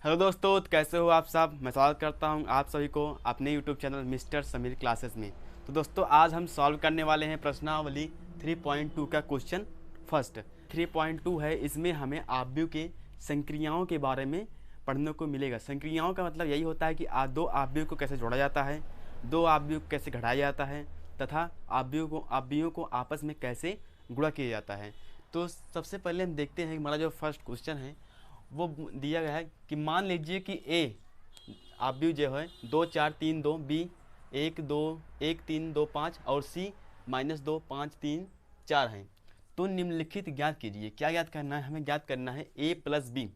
Hello दोस्तों, तो कैसे हो आप सब। मैं स्वागत करता हूं आप सभी को अपने YouTube channel mister Sameer classes में। तो दोस्तों, आज हम सॉल्व करने वाले हैं प्रश्नावली 3.2 का क्वेश्चन फर्स्ट। 3.2 है, इसमें हमें आव्यूह के संक्रियाओं के बारे में पढ़ने को मिलेगा। संक्रियाओं का मतलब यही होता है कि दो आव्यूह को कैसे जोड़ा जाता है, दो आव्यूह को कैसे घटाया जाता है तथा आव्यूहों को आपस में कैसे गुणा किया जाता है। तो सबसे पहले हम देखते हैं हमारा जो फर्स्ट क्वेश्चन है वो दिया गया है कि मान लीजिए कि ए आव्यूह जो है 2 4 3 2, बी 1 2 1 3 2 5 और सी -2 5 3 4 हैं। तो निम्नलिखित ज्ञात कीजिए। क्या ज्ञात करना है? हमें ज्ञात करना है ए प्लस बी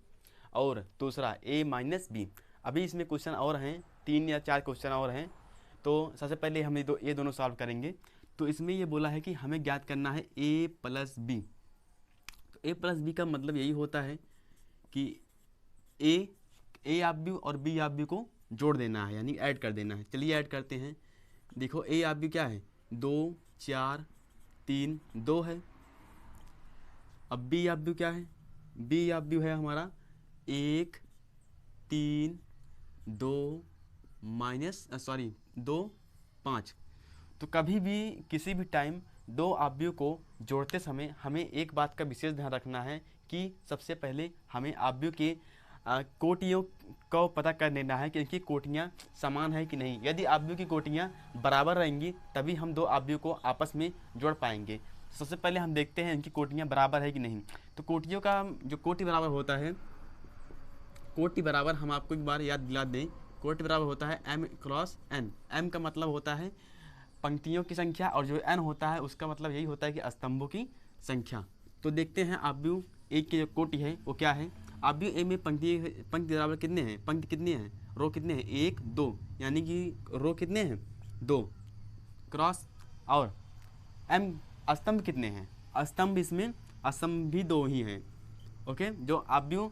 और दूसरा ए माइनस बी। अभी इसमें क्वेश्चन और हैं, 3 या 4 क्वेश्चन और हैं। तो सबसे पहले हम ये दोनों सॉल्व करेंगे। तो इसमें ये बोला है कि हमें ज्ञात करना है ए प्लस बी। तो ए प्लस बी का मतलब यही होता है कि ए आव्यूह और बी आव्यूह को जोड़ देना है, यानी ऐड कर देना है। चलिए ऐड करते हैं। देखो ए आव्यूह क्या है, 2 4 3 2 है। अब बी आव्यूह क्या है, बी आव्यूह है हमारा 1 3 2 2 5। तो कभी भी किसी भी टाइम दो आव्यूह को जोड़ते समय हमें एक बात का विशेष ध्यान रखना है कि सबसे पहले हमें आव्यूह के कोटियों को पता कर लेना है कि इनकी कोटियाँ समान है कि नहीं। यदि आव्यूह की कोटियाँ बराबर रहेंगी तभी हम दो आव्यूह को आपस में जोड़ पाएंगे। सबसे पहले हम देखते हैं इनकी कोटियाँ बराबर है कि नहीं। तो कोटियों का जो कोटि बराबर होता है, कोटि बराबर हम आपको एक बार याद दिला दें, कोटि बराबर होता है m क्रॉस n। m का मतलब होता है पंक्तियों की संख्या और जो n होता है उसका मतलब यही होता है कि स्तंभों की संख्या। तो देखते हैं आव्यूह ए की जो कोटि है वो क्या है। आव्यूह ए में पंक्ति बराबर कितने हैं, पंक्ति कितनी है, रो कितने हैं, 1 2, यानी कि रो कितने हैं 2 क्रॉस और m स्तंभ कितने हैं, स्तंभ इसमें स्तंभ भी 2 ही हैं। ओके, जो आव्यूह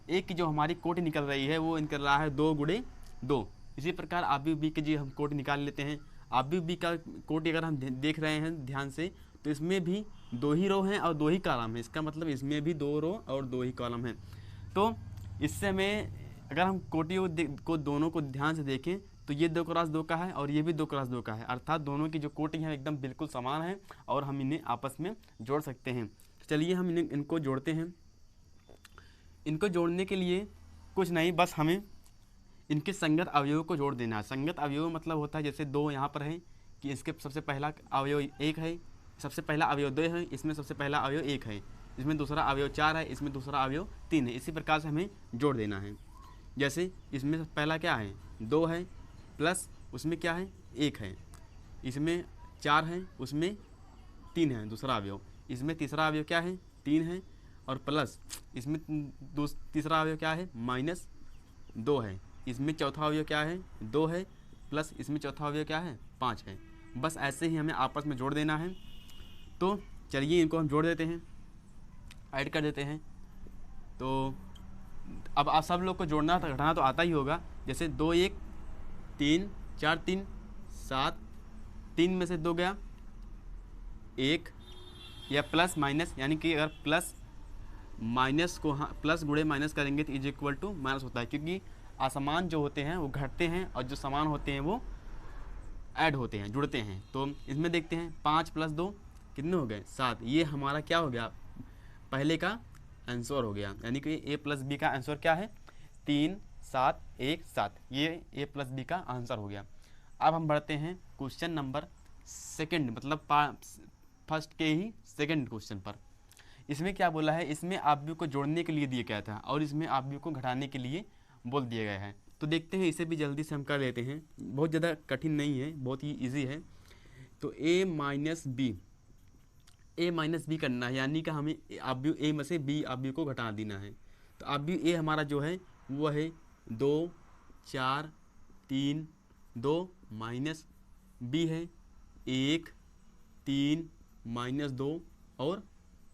ए की जो हमारी कोटि निकल रही है वो निकल रहा है 2 × 2। इसी प्रकार आव्यूह बी की जी हम कोटि निकाल लेते हैं। आव्यूह बी का कोटि अगर हम देख रहे हैं ध्यान से तो इसमें भी 2 ही रो हैं और 2 ही कॉलम हैं। इसका मतलब इसमें भी 2 रो और 2 ही कॉलम हैं। तो इससे हमें अगर हम कोटियों को दोनों को ध्यान से देखें तो ये 2 × 2 का है और ये भी 2 × 2 का है, अर्थात दोनों की जो कोटि हैं एकदम बिल्कुल समान है और हम इन्हें आपस में जोड़ सकते हैं। चलिए हम इनको जोड़ते हैं। इनको जोड़ने के लिए कुछ नहीं, बस हमें इनके संगत अवयवों को जोड़ देना है। संगत अवयव मतलब होता है जैसे 2 यहाँ पर है कि इसके सबसे पहला अवयव 1 है, सबसे पहला अवयव 2 है, इसमें सबसे पहला अवयव 1 है, इसमें दूसरा अवयव 4 है, इसमें दूसरा अवयव 3 है। इसी प्रकार से हमें जोड़ देना है। जैसे इसमें पहला क्या है 2 है, प्लस उसमें क्या है 1 है, इसमें 4 है, उसमें 3 है दूसरा अवयव, इसमें तीसरा अवयव क्या है 3 है और प्लस इसमें तीसरा अवयव क्या है -2 है, इसमें चौथा अवयव क्या है 2 है, प्लस इसमें चौथा अवयव क्या है 5 है। बस ऐसे ही हमें आपस में जोड़ देना है। तो चलिए इनको हम जोड़ देते हैं, ऐड कर देते हैं। तो अब आप सब लोग को जोड़ना घटाना तो आता ही होगा। जैसे 2 1 3 4 3 7, 3 में से 2 गया 1, या प्लस माइनस, यानी कि अगर प्लस माइनस को प्लस गुणे माइनस करेंगे तो = माइनस होता है, क्योंकि असमान जो होते हैं वो घटते हैं और जो समान होते हैं वो ऐड होते हैं, जुड़ते हैं। तो इसमें देखते हैं 5 + 2 कितने हो गए 7। ये हमारा क्या हो गया, पहले का आंसर हो गया, यानी कि ए प्लस बी का आंसर क्या है 3 7 1 7। ये ए प्लस बी का आंसर हो गया। अब हम बढ़ते हैं क्वेश्चन नंबर सेकंड, मतलब फर्स्ट के ही सेकंड क्वेश्चन पर। इसमें क्या बोला है, इसमें आव्यूह को जोड़ने के लिए दिया गया था और इसमें आव्यूह को घटाने के लिए बोल दिया गया है। तो देखते हैं, इसे भी जल्दी से हम कर लेते हैं। बहुत ज़्यादा कठिन नहीं है, बहुत ही इजी है। तो a माइनस बी करना है, यानी कि हमें आव्यूह ए में से बी आव्यूह को घटा देना है। तो आव्यूह ए हमारा जो है वो है 2 4 3 2 माइनस बी है 1 3 -2 और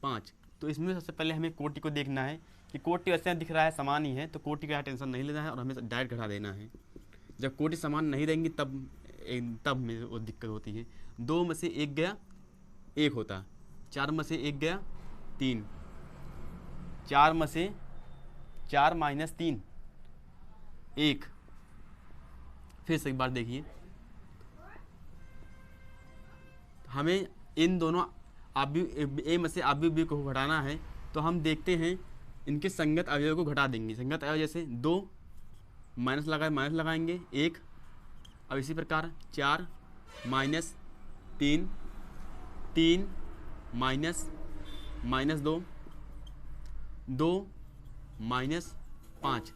5। तो इसमें सबसे पहले हमें कोटि को देखना है कि कोटि वैसे दिख रहा है समान ही है, तो कोटि का टेंशन नहीं लेना है और हमें डायरेक्ट घटा देना है। जब कोटि समान नहीं रहेंगी तब में वो दिक्कत होती है। 2 में से 1 गया 1 होता, 4 में से 1 गया 3, 4 में से 4 - 3 एक, फिर से एक बार देखिए, हमें इन दोनों अवयव ए में से अवयव बी को घटाना है, तो हम देखते हैं इनके संगत अवयव को घटा देंगे। संगत अवयव जैसे 2 माइनस लगाएंगे 1, अब इसी प्रकार 4 माइनस 3, 3 माइनस -2, 2 माइनस 5,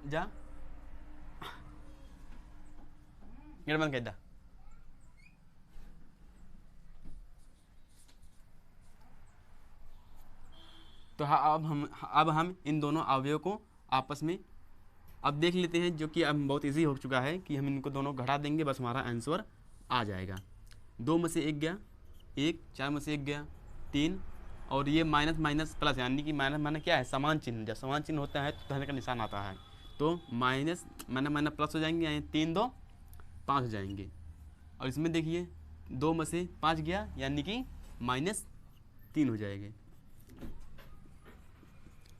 जा गेट बंद कर दा। तो अब हम इन दोनों अवयवों को आपस में अब देख लेते हैं, जो कि अब बहुत इजी हो चुका है कि हम इनको दोनों घटा देंगे, बस हमारा आंसर आ जाएगा। 2 में से 1 गया 1, 4 में से 1 गया 3, और ये माइनस माइनस प्लस, यानी कि माइनस माइनस क्या है, समान चिन्ह। जब समान चिन्ह होता है तो धन का निशान आता है, तो माइनस माइनस माइनस प्लस हो जाएंगे, यानी 3 2 5 हो जाएंगे। और इसमें देखिए 2 में से 5 गया, यानी कि -3 हो जाएंगे।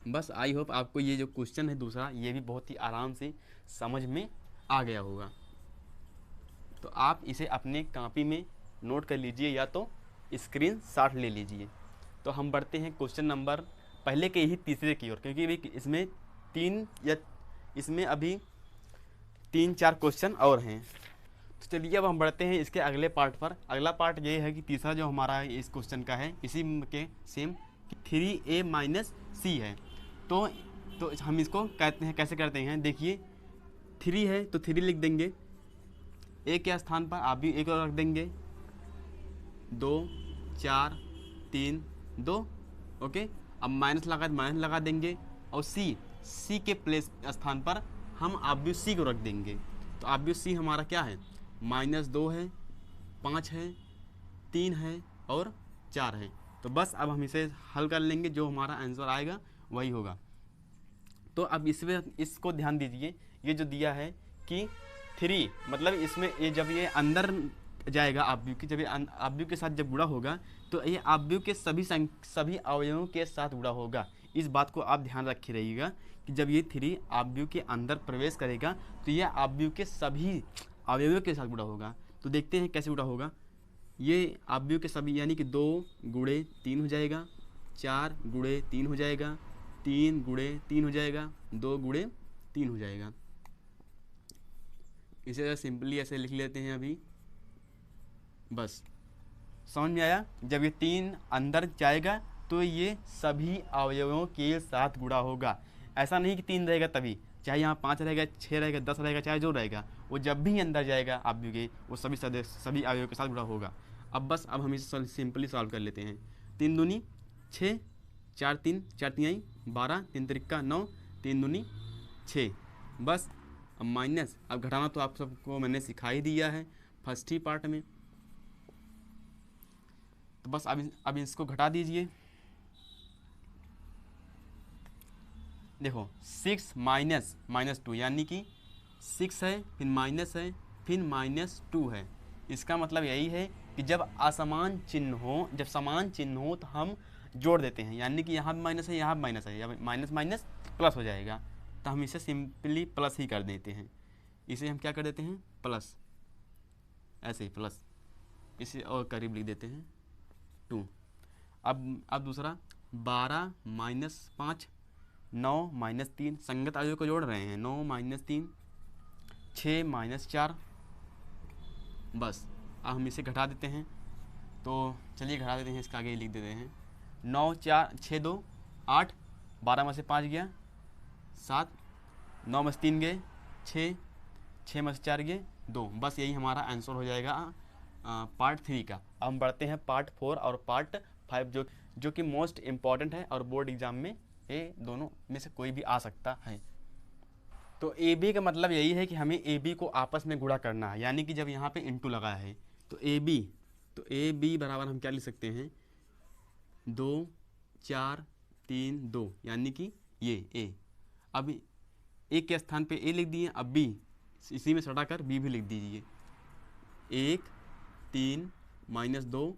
बस आई होप आपको ये जो क्वेश्चन है दूसरा, ये भी बहुत ही आराम से समझ में आ गया होगा। तो आप इसे अपने कॉपी में नोट कर लीजिए या तो स्क्रीनशॉट ले लीजिए। तो हम बढ़ते हैं क्वेश्चन नंबर पहले के ही तीसरे की ओर, क्योंकि इसमें अभी 3-4 क्वेश्चन और हैं। तो चलिए अब हम बढ़ते हैं इसके अगले पार्ट पर। अगला पार्ट ये है कि तीसरा जो हमारा इस क्वेश्चन का है, इसी के सेम 3a माइनस सी है। तो हम इसको कहते हैं, कैसे करते हैं, देखिए 3 है तो 3 लिख देंगे, ए के स्थान पर आप भी एक और रख देंगे, 2 4 3 2, ओके। अब माइनस लगा देंगे, और सी के प्लेस स्थान पर हम आब्यू सी को रख देंगे। तो आब्यू सी हमारा क्या है, -2 है, 5 है, 3 है और 4 है। तो बस अब हम इसे हल कर लेंगे, जो हमारा आंसर आएगा वही होगा। तो अब इसको ध्यान दीजिए, ये जो दिया है कि 3 मतलब इसमें ये जब ये अंदर जाएगा आब्यू की, जब ये आब्यू के साथ जब गुणा होगा तो ये आब्यू के सभी अवयवों के साथ गुणा होगा। इस बात को आप ध्यान रखे रहिएगा कि जब ये 3 आब्यू के अंदर प्रवेश करेगा तो ये आब्यू के सभी अवयवों के साथ गुणा होगा। तो देखते हैं कैसे गुणा होगा। ये आब्यू के सभी, यानी कि 2 गुणे 3 हो जाएगा, 4 गुणे 3 हो जाएगा, 3 गुणे 3 हो जाएगा, 2 गुणे 3 हो जाएगा। इसे सिंपली ऐसे लिख लेते हैं अभी, बस समझ में आया। जब ये 3 अंदर जाएगा तो ये सभी अवयवों के साथ गुणा होगा। ऐसा नहीं कि 3 रहेगा तभी, चाहे यहाँ 5 रहेगा, 6 रहेगा, 10 रहेगा, चाहे जो रहेगा, वो जब भी अंदर जाएगा आब्यू के, वो सभी अवयवों के साथ गुणा होगा। अब हम इसे सिंपली सॉल्व कर लेते हैं। 3 दूनी 6, 4 3 4 12, 3 त्रिका 9, 3 दूनी 6। बस अब माइनस, अब घटाना तो आप सबको मैंने सिखा ही दिया है फर्स्ट ही पार्ट में। तो बस अब इसको घटा दीजिए। देखो 6 -2, यानी कि 6 है, फिर माइनस है, फिर -2 है। इसका मतलब यही है कि जब समान चिन्ह हो तो हम जोड़ देते हैं, यानी कि यहाँ भी माइनस है, यहाँ भी माइनस है, या माइनस माइनस प्लस हो जाएगा। तो हम इसे सिंपली प्लस ही कर देते हैं। इसे हम क्या कर देते हैं, प्लस, ऐसे ही प्लस, इसे और करीब लिख देते हैं 2। अब दूसरा 12 - 5, 9 - 3, संगत अवयव को जोड़ रहे हैं, 9 - 3, 6 - 4। बस अब हम इसे घटा देते हैं। तो चलिए घटा देते हैं, इसका आगे लिख देते हैं। 9 4 6 2 8, 12 में से 5 गया 7, 9 में से 3 गए 6, 6 में से 4 गए 2। बस यही हमारा आंसर हो जाएगा पार्ट 3 का। अब हम बढ़ते हैं पार्ट 4 और पार्ट 5, जो कि मोस्ट इम्पॉर्टेंट है और बोर्ड एग्जाम में ये दोनों में से कोई भी आ सकता है। तो ए बी का मतलब यही है कि हमें ए बी को आपस में गुणा करना है, यानी कि जब यहाँ पे इंटू लगा है तो ए बी बराबर हम क्या लिख सकते हैं, 2 4 3 2, यानी कि ये ए। अब ए के स्थान पे ए लिख दिए, अब बी इसी में सटाकर बी भी लिख दीजिए। 1 3 -2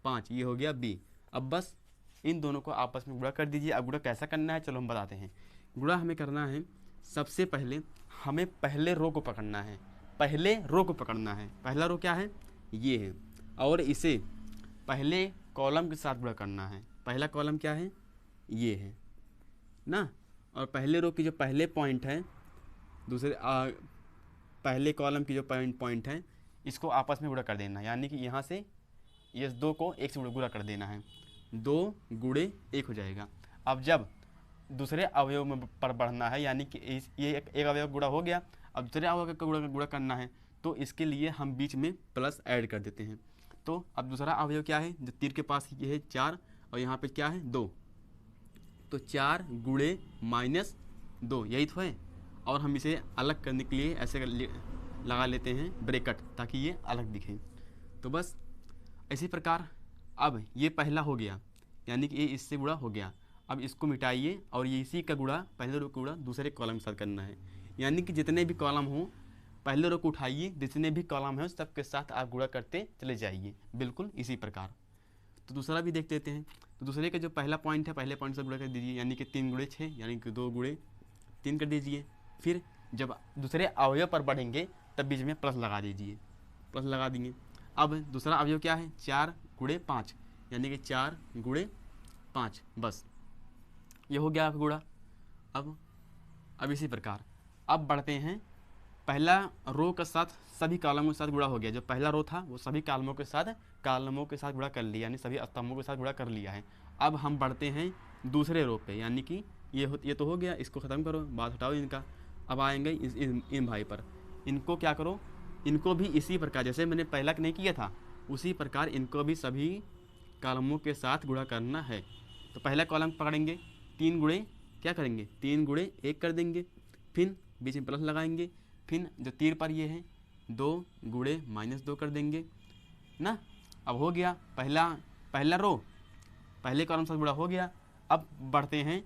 5, ये हो गया बी। अब बस इन दोनों को आपस में गुणा कर दीजिए। अब गुणा कैसा करना है चलो हम बताते हैं। गुणा हमें करना है, सबसे पहले हमें पहले रो को पकड़ना है, पहले रो को पकड़ना है। पहला रो क्या है, ये है, और इसे पहले कॉलम के साथ गुणा करना है। पहला कॉलम क्या है, ये है ना, और पहले रो की जो पहले पॉइंट है, दूसरे पहले कॉलम की जो पॉइंट है, इसको आपस में गुणा कर देना, यानी कि यहाँ से ये 2 को 1 से गुणा कर देना है, 2 गुणे 1 हो जाएगा। अब जब दूसरे अवयव में पर बढ़ना है, यानी कि ये एक अवयव गुणा हो गया, अब दूसरे अवयव का गुणा करना है, तो इसके लिए हम बीच में प्लस ऐड कर देते हैं। तो अब दूसरा अवयव क्या है, जो तीर के पास ये है 4 और यहाँ पे क्या है 2, तो 4 गुणे -2 यही तो है। और हम इसे अलग करने के लिए ऐसे लगा लेते हैं ब्रैकेट, ताकि ये अलग दिखे। तो बस इसी प्रकार अब ये पहला हो गया, यानी कि ये इससे गुणा हो गया। अब इसको मिटाइए और ये इसी का गुणा, पहले रो का गुणा दूसरे कॉलम के साथ करना है, यानी कि जितने भी कॉलम हों पहले रो को उठाइए, जितने भी कॉलम हैं सबके साथ आप गुणा करते चले जाइए, बिल्कुल इसी प्रकार। तो दूसरा भी देख लेते हैं। तो दूसरे का जो पहला पॉइंट है, पहले पॉइंट से गुणा कर दीजिए, यानी कि 3 गुणे 6, यानी कि 2 गुणे 3 कर दीजिए। फिर जब दूसरे अवयव पर बढ़ेंगे तब बीच में प्लस लगा दीजिए, प्लस लगा देंगे। अब दूसरा अवयव क्या है, 4 गुणे 5, यानी कि 4 गुणे 5, बस ये हो गया आपका गुणा। अब इसी प्रकार अब बढ़ते हैं, पहला रो के साथ सभी कॉलमों के साथ गुणा हो गया, जो पहला रो था वो सभी कॉलमों के साथ गुणा कर लिया, यानी सभी स्तंभों के साथ गुणा कर लिया है। अब हम बढ़ते हैं दूसरे रो पे, यानी कि ये तो हो गया, इसको ख़त्म करो, बात हटाओ इनका। अब आएंगे इन भाई पर, इनको क्या करो, इनको भी इसी प्रकार जैसे मैंने पहला नहीं किया था उसी प्रकार इनको भी सभी कॉलमों के साथ गुणा करना है। तो पहला कॉलम पकड़ेंगे, 3 गुणे क्या करेंगे, 3 गुणे 1 कर देंगे, फिर बीच में प्लस लगाएंगे, फिर जो तीर पर ये है 2 गुणे -2 कर देंगे ना। अब हो गया पहला रो पहले कॉलम से गुणा हो गया। अब बढ़ते हैं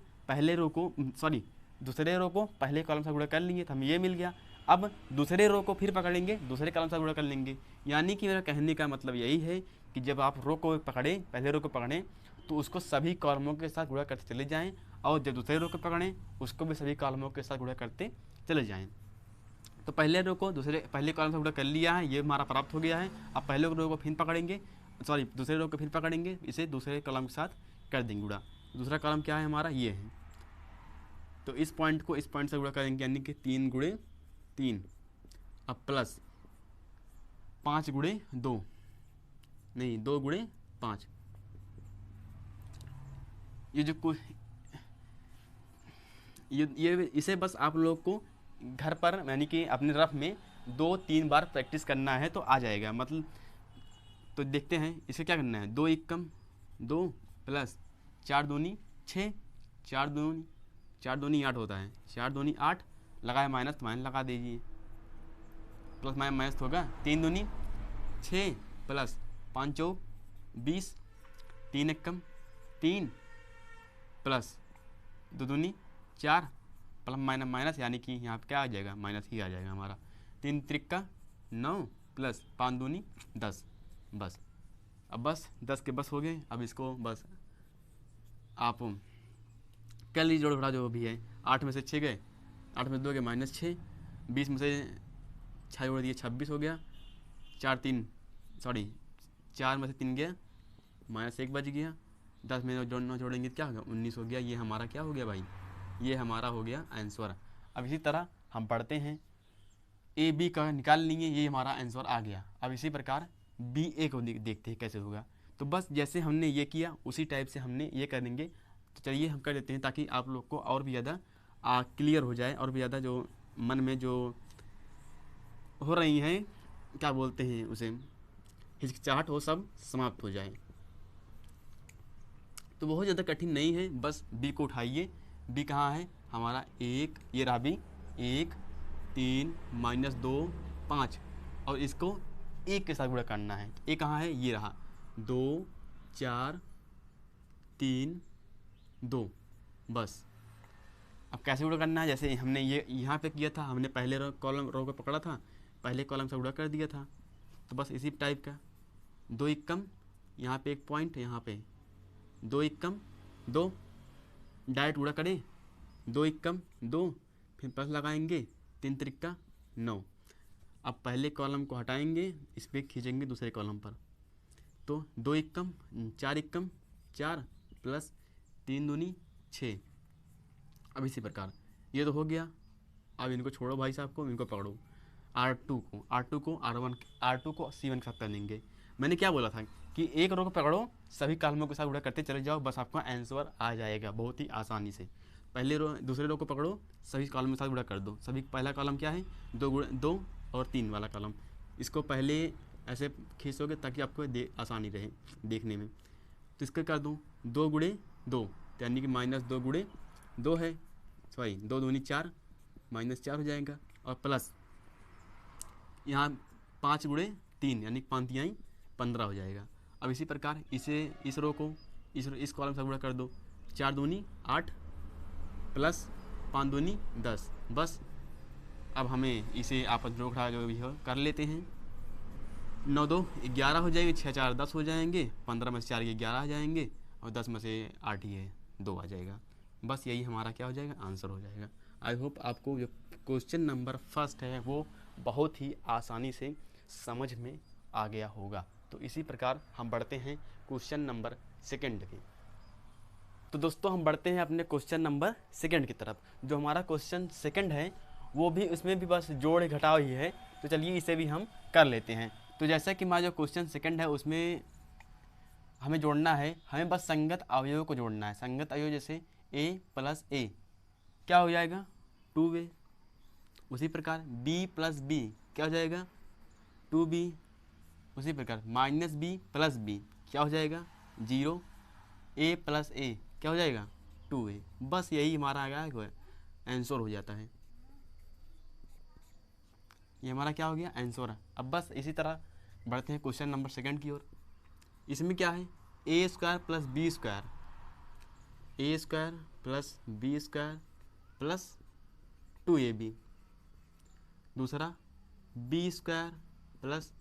दूसरे रो को पहले कॉलम से गुणा कर लिए तो हमें ये मिल गया। अब दूसरे रो को फिर पकड़ेंगे, दूसरे कॉलम से गुणा कर लेंगे, यानी कि मेरा कहने का मतलब यही है कि जब आप रो को पकड़ें, पहले रो को पकड़ें तो उसको सभी कॉलमों के साथ गुणा करते चले जाएं, और जब दूसरे रो को पकड़ें उसको भी सभी कॉलमों के साथ गुणा करते चले जाएं। तो पहले रो को पहले कॉलम से गुणा कर लिया है, ये हमारा प्राप्त हो गया है। अब पहले रो को फिर पकड़ेंगे, दूसरे रो को फिर पकड़ेंगे, इसे दूसरे कॉलम के साथ कर देंगे गुणा। दूसरा कॉलम क्या है हमारा, ये है, तो इस पॉइंट को इस पॉइंट से गुणा करेंगे, यानी कि 3 गुणे 3, अब प्लस 5 गुणे 2 नहीं 2 गुणे 5, ये जो कुछ ये इसे बस आप लोग को घर पर यानी कि अपने रफ में 2-3 बार प्रैक्टिस करना है तो आ जाएगा। मतलब तो देखते हैं इसे क्या करना है, 2 1 कम 2 प्लस 4 दूनी 6, 4 दूनी 8 होता है, 4 दूनी 8 लगाए माइनस तो माइनस लगा दीजिए, प्लस माइनस होगा, 3 दूनी 6 प्लस 5 चौक 20, 3 1 कम 3 प्लस 2 दूनी 4 प्लस माइनस यानी कि यहाँ पे क्या आ जाएगा, माइनस ही आ जाएगा हमारा, 3 त्रिक्का 9 प्लस 5 दूनी 10, बस। अब बस 10 के बस हो गए। अब इसको बस आप कर लीजिए जोड़ घटा जो भी है, 8 में से 6 गए, 8 में से 2 गए -6, 20 में से 6 जोड़ दिए 26 हो गया, 4 में से 3 गया -1 बच गया, 10 में 9 जोड़ेंगे क्या होगा 19 हो गया। ये हमारा क्या हो गया भाई, ये हमारा हो गया आंसर। अब इसी तरह हम पढ़ते हैं, ए बी का निकाल लेंगे, ये हमारा आंसर आ गया। अब इसी प्रकार बी ए को देखते हैं कैसे होगा। तो बस जैसे हमने ये किया उसी टाइप से हमने ये करेंगे। तो चलिए हम कर देते हैं ताकि आप लोग को और भी ज़्यादा क्लियर हो जाए, और भी ज़्यादा जो मन में जो हो रही हैं क्या बोलते हैं उसे हिचकिचाहट हो सब समाप्त हो जाए। तो बहुत ज़्यादा कठिन नहीं है, बस बी को उठाइए। बी कहाँ है हमारा, 1 ये रहा बी, 1 3 -2 5, और इसको 1 के साथ गुणा करना है। ए कहाँ है, ये रहा 2 4 3 2, बस। अब कैसे गुणा करना है, जैसे हमने ये यहाँ पे किया था, हमने पहले रो को पकड़ा था, पहले कॉलम से गुणा कर दिया था, तो बस इसी टाइप का 2 एकम, यहाँ पे एक पॉइंट, यहाँ पे 2 एकम 2, डायरेक्ट उड़ा करें, 2 एकम 2, फिर प्लस लगाएंगे, 3 त्रिका 9। अब पहले कॉलम को हटाएंगे, इस पर खींचेंगे दूसरे कॉलम पर, तो 2 एकम 4 एकम 4 प्लस 3 दूनी 6। अब इसी प्रकार ये तो हो गया। अब इनको छोड़ो भाई साहब को, इनको पकड़ो, R2 को R2 को C1 के साथ कर लेंगे। मैंने क्या बोला था कि एक रो को पकड़ो, सभी कॉलमों के साथ गुणा करते चले जाओ, बस आपका आंसर आ जाएगा बहुत ही आसानी से। पहले रो दूसरे रो को पकड़ो, सभी कॉलम के साथ गुणा कर दो। सभी पहला कॉलम क्या है, 2 और 3 वाला कॉलम, इसको पहले ऐसे खींचोगे ताकि आपको आसानी रहे देखने में। तो इसका कर दूँ 2 गुणे 2, यानी कि -2 गुणे 2 है, सॉरी 2 दूनी 4, -4 हो जाएगा, और प्लस यहाँ 5 गुणे 3, यानी 5 तिहाई 15 हो जाएगा। अब इसी प्रकार इस रो को इस कॉलम से गुणा कर दो, 4 दूनी 8 प्लस 5 दूनी 10। बस अब हमें इसे आपस में जोड़ जो भी हो कर लेते हैं। 9 2 11 हो जाएंगे, 6 4 10 हो जाएंगे, 15 में से 4 के 11 आ जाएंगे, और 10 में से 8 ही है 2 आ जाएगा। बस यही हमारा क्या हो जाएगा, आंसर हो जाएगा। आई होप आपको जो क्वेश्चन नंबर फर्स्ट है वो बहुत ही आसानी से समझ में आ गया होगा। तो इसी प्रकार हम बढ़ते हैं क्वेश्चन नंबर सेकंड की। तो दोस्तों हम बढ़ते हैं अपने क्वेश्चन नंबर सेकंड की तरफ। जो हमारा क्वेश्चन सेकंड है वो भी, उसमें भी बस जोड़ घटाव ही है, तो चलिए इसे भी हम कर लेते हैं। तो जैसा कि हमारा जो क्वेश्चन सेकंड है उसमें हमें जोड़ना है, हमें बस संगत अवयवों को जोड़ना है। संगत अवयव जैसे a + a क्या हो जाएगा, 2a। उसी प्रकार b + b क्या हो जाएगा, 2b। उसी प्रकार -b + b क्या हो जाएगा, 0। a + a क्या हो जाएगा, 2a। बस यही हमारा आएगा आंसर हो जाता है। ये हमारा क्या हो गया, आंसर है। अब बस इसी तरह बढ़ते हैं क्वेश्चन नंबर सेकंड की ओर। इसमें क्या है, a² + b² a² + b² plus 2ab। दूसरा b² +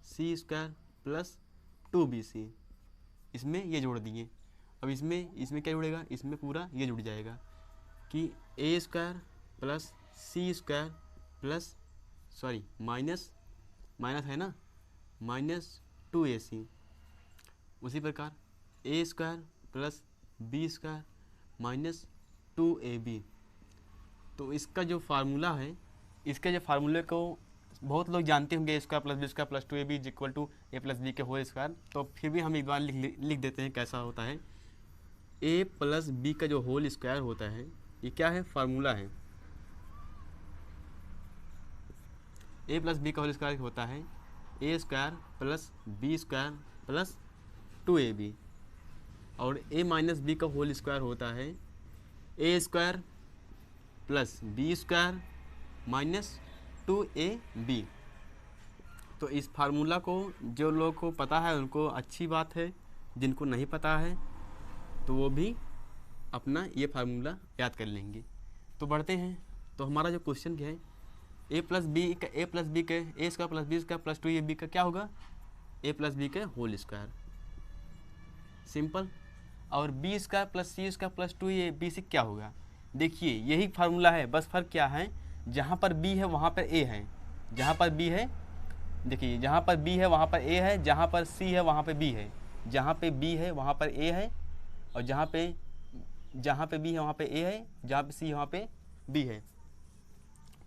c² प्लस 2bc। इसमें ये जोड़ दिए। अब इसमें क्या जुड़ेगा, इसमें पूरा ये जुड़ जाएगा कि a² + c² plus sorry minus है ना, -2ac। उसी प्रकार a² + b² -2ab। तो इसका जो फार्मूला है, इसके जो फार्मूले को बहुत लोग जानते होंगे, a² + b² + 2ab = a + b के होल स्क्वायर। तो फिर भी हम एक बार लिख देते हैं कैसा होता है। a + b का जो होल स्क्वायर होता है, ये क्या है, फार्मूला है। a + b का होल स्क्वायर होता है a² + b² प्लस 2ab, और a - b का होल स्क्वायर होता है a² + b² -2ab। तो इस फार्मूला को जो लोग को पता है उनको अच्छी बात है, जिनको नहीं पता है तो वो भी अपना ये फार्मूला याद कर लेंगे। तो बढ़ते हैं। तो हमारा जो क्वेश्चन क्या है, a + b के a + b के a² + b² प्लस 2ab का क्या होगा, a + b के होल स्क्वायर, सिंपल। और b² + c² प्लस 2ab से क्या होगा, देखिए यही फार्मूला है, बस फर्क क्या है, जहाँ पर b है वहाँ पर a है, जहाँ पर b है, देखिए जहाँ पर b है वहाँ पर a है, जहाँ पर c है वहाँ पर b है, जहाँ पे b है वहाँ पर a है, और जहाँ पे b है वहाँ पे a है, जहाँ पे c है वहाँ पे b है।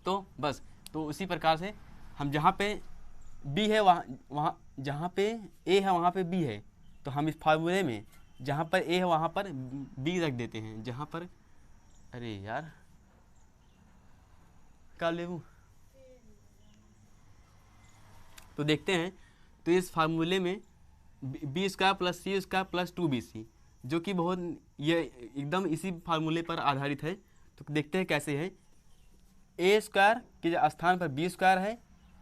तो बस तो उसी प्रकार से हम जहाँ पे b है वहाँ जहाँ पे a है वहाँ पे b है, तो हम इस फार्मूले में जहाँ पर a है वहाँ पर b रख देते हैं। जहाँ पर, अरे यार क्या लेबू, तो देखते हैं। तो इस फार्मूले में b² + c² प्लस 2bc, जो कि बहुत ये एकदम इसी फार्मूले पर आधारित है। तो देखते हैं कैसे है। a² के स्थान पर b² है,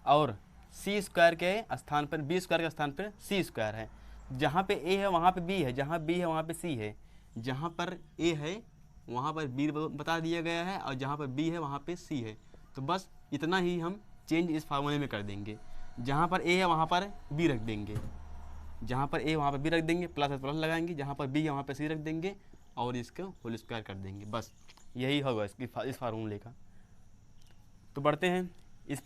और c² के स्थान पर b² के स्थान पर c² है। जहाँ पे a है वहाँ पे b है, जहाँ b है वहाँ पे c है, जहाँ पर a है वहाँ पर b बता दिया गया है, और जहाँ पर b है वहाँ पे c है। तो बस इतना ही हम चेंज इस फार्मूले में कर देंगे। जहाँ पर a है वहाँ पर b रख देंगे, जहाँ पर ए वहाँ पर बी रख देंगे, प्लस प्लस लगाएंगे, जहाँ पर बी है वहाँ पर सी रख देंगे और इसका होल स्क्वायर कर देंगे। बस यही होगा इस फार्मूले का। तो बढ़ते हैं इस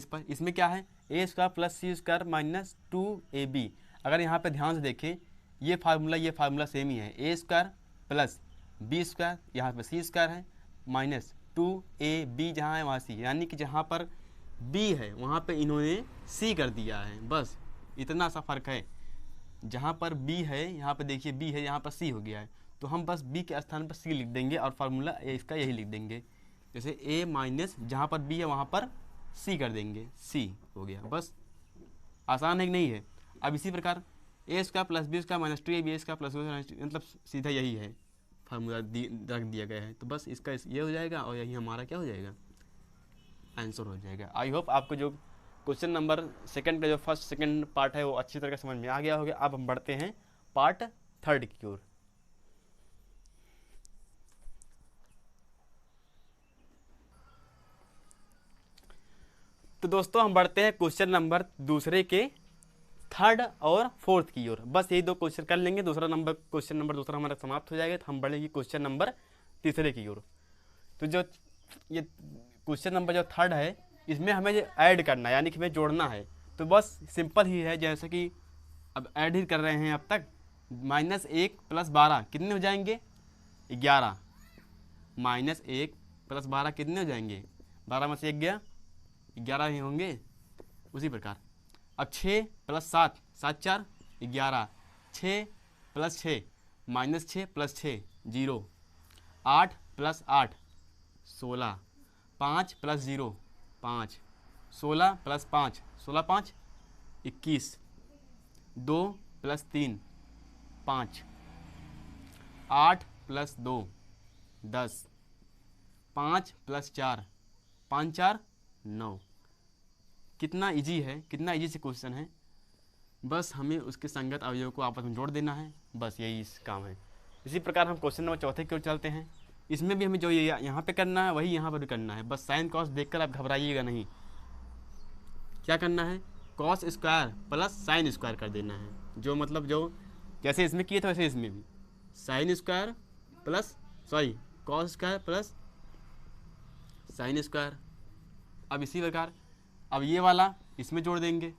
पर, इसमें क्या है, ए स्क्वायर प्लस सी स्क्वायर माइनस 2ab। अगर यहाँ पे ध्यान से देखें ये फार्मूला सेम ही है, ए स्क्वायर प्लस बी स्क्वायर, यहाँ पर सी स्क्वायर है, माइनस 2ab जहाँ है वहाँ सी, यानी कि जहाँ पर बी है वहाँ पे इन्होंने सी कर दिया है, बस इतना सा फर्क है। जहाँ पर बी है यहाँ पे देखिए बी है, यहाँ पर सी हो गया है, तो हम बस बी के स्थान पर सी लिख देंगे और फार्मूला इसका यही लिख देंगे। जैसे ए माइनस जहाँ पर बी है वहाँ पर सी कर देंगे, सी हो गया, बस आसान है कि नहीं है। अब इसी प्रकार a square plus b square minus 2ab square plus मतलब सीधा यही है फार्मूला रख दिया गया है, तो बस इसका ये हो जाएगा और यही हमारा क्या हो जाएगा, आंसर हो जाएगा। आई होप आपको जो क्वेश्चन नंबर सेकंड का जो फर्स्ट सेकंड पार्ट है वो अच्छी तरह समझ में आ गया होगा। अब हम बढ़ते हैं पार्ट थर्ड की ओर। तो दोस्तों हम बढ़ते हैं क्वेश्चन नंबर दूसरे के थर्ड और फोर्थ की ओर। बस यही दो क्वेश्चन कर लेंगे, क्वेश्चन नंबर दूसरा हमारा समाप्त हो जाएगा, तो हम बढ़ेंगे क्वेश्चन नंबर तीसरे की ओर। तो जो ये क्वेश्चन नंबर जो थर्ड है इसमें हमें ऐड करना है, यानी कि हमें जोड़ना है। तो बस सिंपल ही है, जैसे कि अब ऐड ही कर रहे हैं अब तक। -1 + 12 कितने हो जाएंगे, 11। -1 + 12 कितने हो जाएंगे, 12 में से 1 गया, 11 ही होंगे। उसी प्रकार अब 6 + 7, 7 4 11, 6 + 6 -6 + 6 0, 8 + 8 16, 5 + 0 5, 16 + 5 16 5 21, 2 + 3 5, 8 + 2 10, 5 + 4 5 4 9। कितना इजी है, कितना इजी से क्वेश्चन है, बस हमें उसके संगत अवयव को आपस में जोड़ देना है, बस यही काम है। इसी प्रकार हम क्वेश्चन नंबर चौथे की ओर चलते हैं। इसमें भी हमें जो यहाँ पे करना है वही यहाँ पर भी करना है, बस साइन कॉस देखकर आप घबराइएगा नहीं। क्या करना है, cos square plus sine square कर देना है, जो मतलब जो जैसे इसमें किए थे वैसे इसमें भी sine square plus cos square plus sine square. अब इसी प्रकार अब ये वाला इसमें जोड़ देंगे,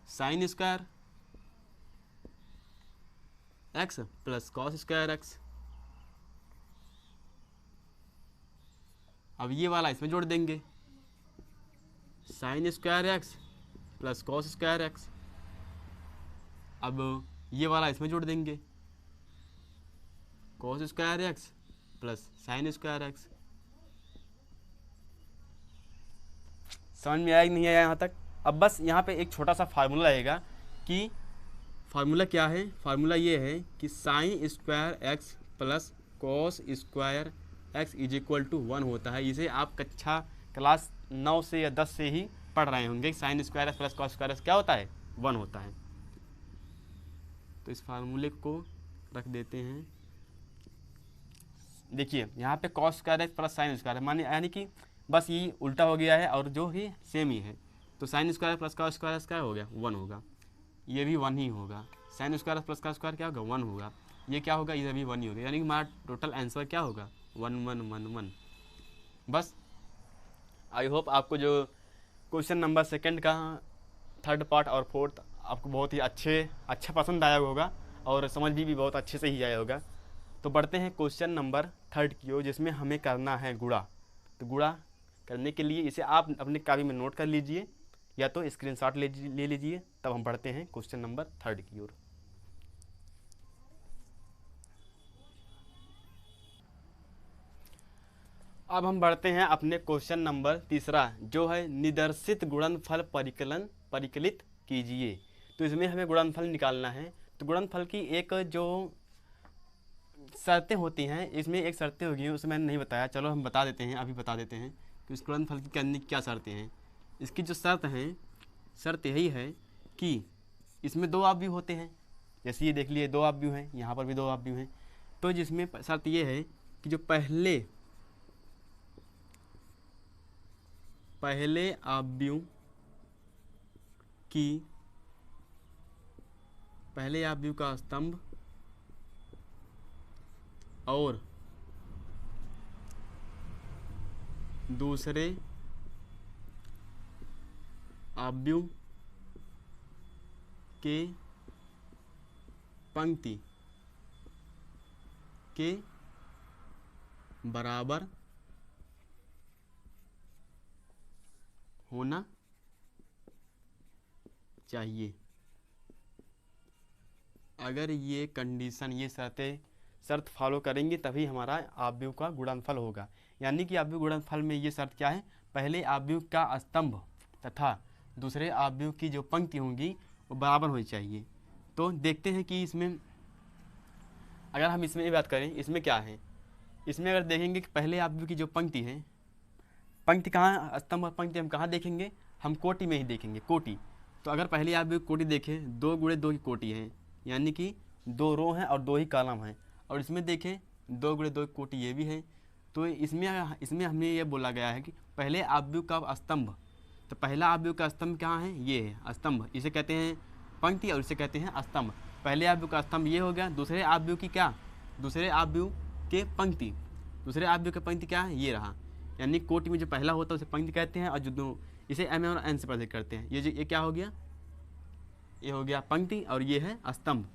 sign square X plus cos square x. अब ये वाला इसमें जोड़ देंगे, sign square X plus cos square x. अब ये वाला इसमें जोड़ देंगे, cos square X plus sign square x. समझ में आया कि नहीं आया यहाँ तक। अब बस यहाँ पे एक छोटा सा फार्मूला आएगा कि फार्मूला क्या है, फार्मूला ये है कि sine square X plus cos square X is equal to 1 होता है। इसे आप कक्षा क्लास 9 से या 10 से ही पढ़ रहे होंगे। Sign square X plus cos square x क्या होता है, 1 होता है। तो इस फार्मूले को रख देते हैं। देखिए यहाँ पे cos square X plus sine square है, माने यानी कि बस ये उल्टा हो गया है और जो ही सेम ही है। तो sine square plus cos square क्या हो गया, 1 होगा। ये भी 1 ही होगा। Sine square plus cos square क्या होगा, 1 होगा। ये क्या होगा, ये भी 1 ही होगा। यानी कि हमारा टोटल आंसर क्या होगा, 1 1 1 1। बस आई होप आपको जो क्वेश्चन नंबर सेकंड का थर्ड पार्ट और फोर्थ आपको बहुत ही अच्छा पसंद आया होगा और समझ भी बहुत अच्छे से ही आया होगा। तो बढ़ते हैं क्वेश्चन नंबर थर्ड की ओर, जिसमें हमें करना है गुणा। तो गुणा करने के लिए इसे आप अपने कापी में नोट कर लीजिए या तो स्क्रीनशॉट ले लीजिए। तब हम बढ़ते हैं क्वेश्चन नंबर थर्ड की ओर। अब हम बढ़ते हैं अपने क्वेश्चन नंबर तीसरा, जो है निदर्शित गुणनफल परिकलित कीजिए। तो इसमें हमें गुणनफल निकालना है। तो गुणनफल की एक जो शर्तें होती हैं, इसमें एक शर्तें होगी, उसे मैंने नहीं बताया, चलो हम बता देते हैं, अभी बता देते हैं कि इस गुणनफल की करने की क्या शर्तें हैं। इसकी जो शर्त यही है कि इसमें 2 अवयव होते हैं। जैसे ये देख लिए 2 अवयव हैं, यहाँ पर भी 2 अवयव हैं। तो जिसमें शर्त ये है कि जो पहले अवयव कि पहले आव्यूह का स्तंभ और दूसरे आव्यूह के पंक्ति के बराबर होना चाहिए। अगर ये कंडीशन, ये शर्त फॉलो करेंगे तभी हमारा आव्यूह का गुणनफल होगा। यानी कि आव्यूह गुणनफल में ये शर्त क्या है, पहले आव्यूह का स्तंभ तथा दूसरे आव्यूह की जो पंक्ति होंगी वो बराबर होनी चाहिए। तो देखते हैं कि इसमें अगर हम इसमें बात करें, इसमें क्या है, इसमें अगर देखेंगे कि पहले आव्यूह की जो पंक्ति है, पंक्ति कहाँ, स्तंभ और पंक्ति हम कहाँ देखेंगे, हम कोटि में ही देखेंगे, कोटि। तो अगर पहले आव्यूह कोटि देखें, 2 गुणे 2 की कोटि है, यानी कि 2 रो हैं और 2 ही कॉलम हैं। और इसमें देखें 2 गुणे 2 की कोटि ये भी है। तो इसमें हमें ये बोला गया है कि पहले आव्यूह का स्तंभ, तो पहला आव्यूह का स्तंभ कहाँ है, ये है स्तंभ, इसे कहते हैं पंक्ति और इसे कहते हैं स्तंभ। पहले आव्यूह का स्तंभ ये हो गया, दूसरे आव्यूह की क्या, दूसरे आव्यूह के पंक्ति, दूसरे आव्यूह के पंक्ति क्या है, ये रहा। यानी कोटि में जो पहला होता है उसे पंक्ति कहते हैं, और जो इसे एम और एन से प्रदर्शित करते हैं। ये क्या हो गया, ये हो गया पंक्ति और ये है स्तंभ।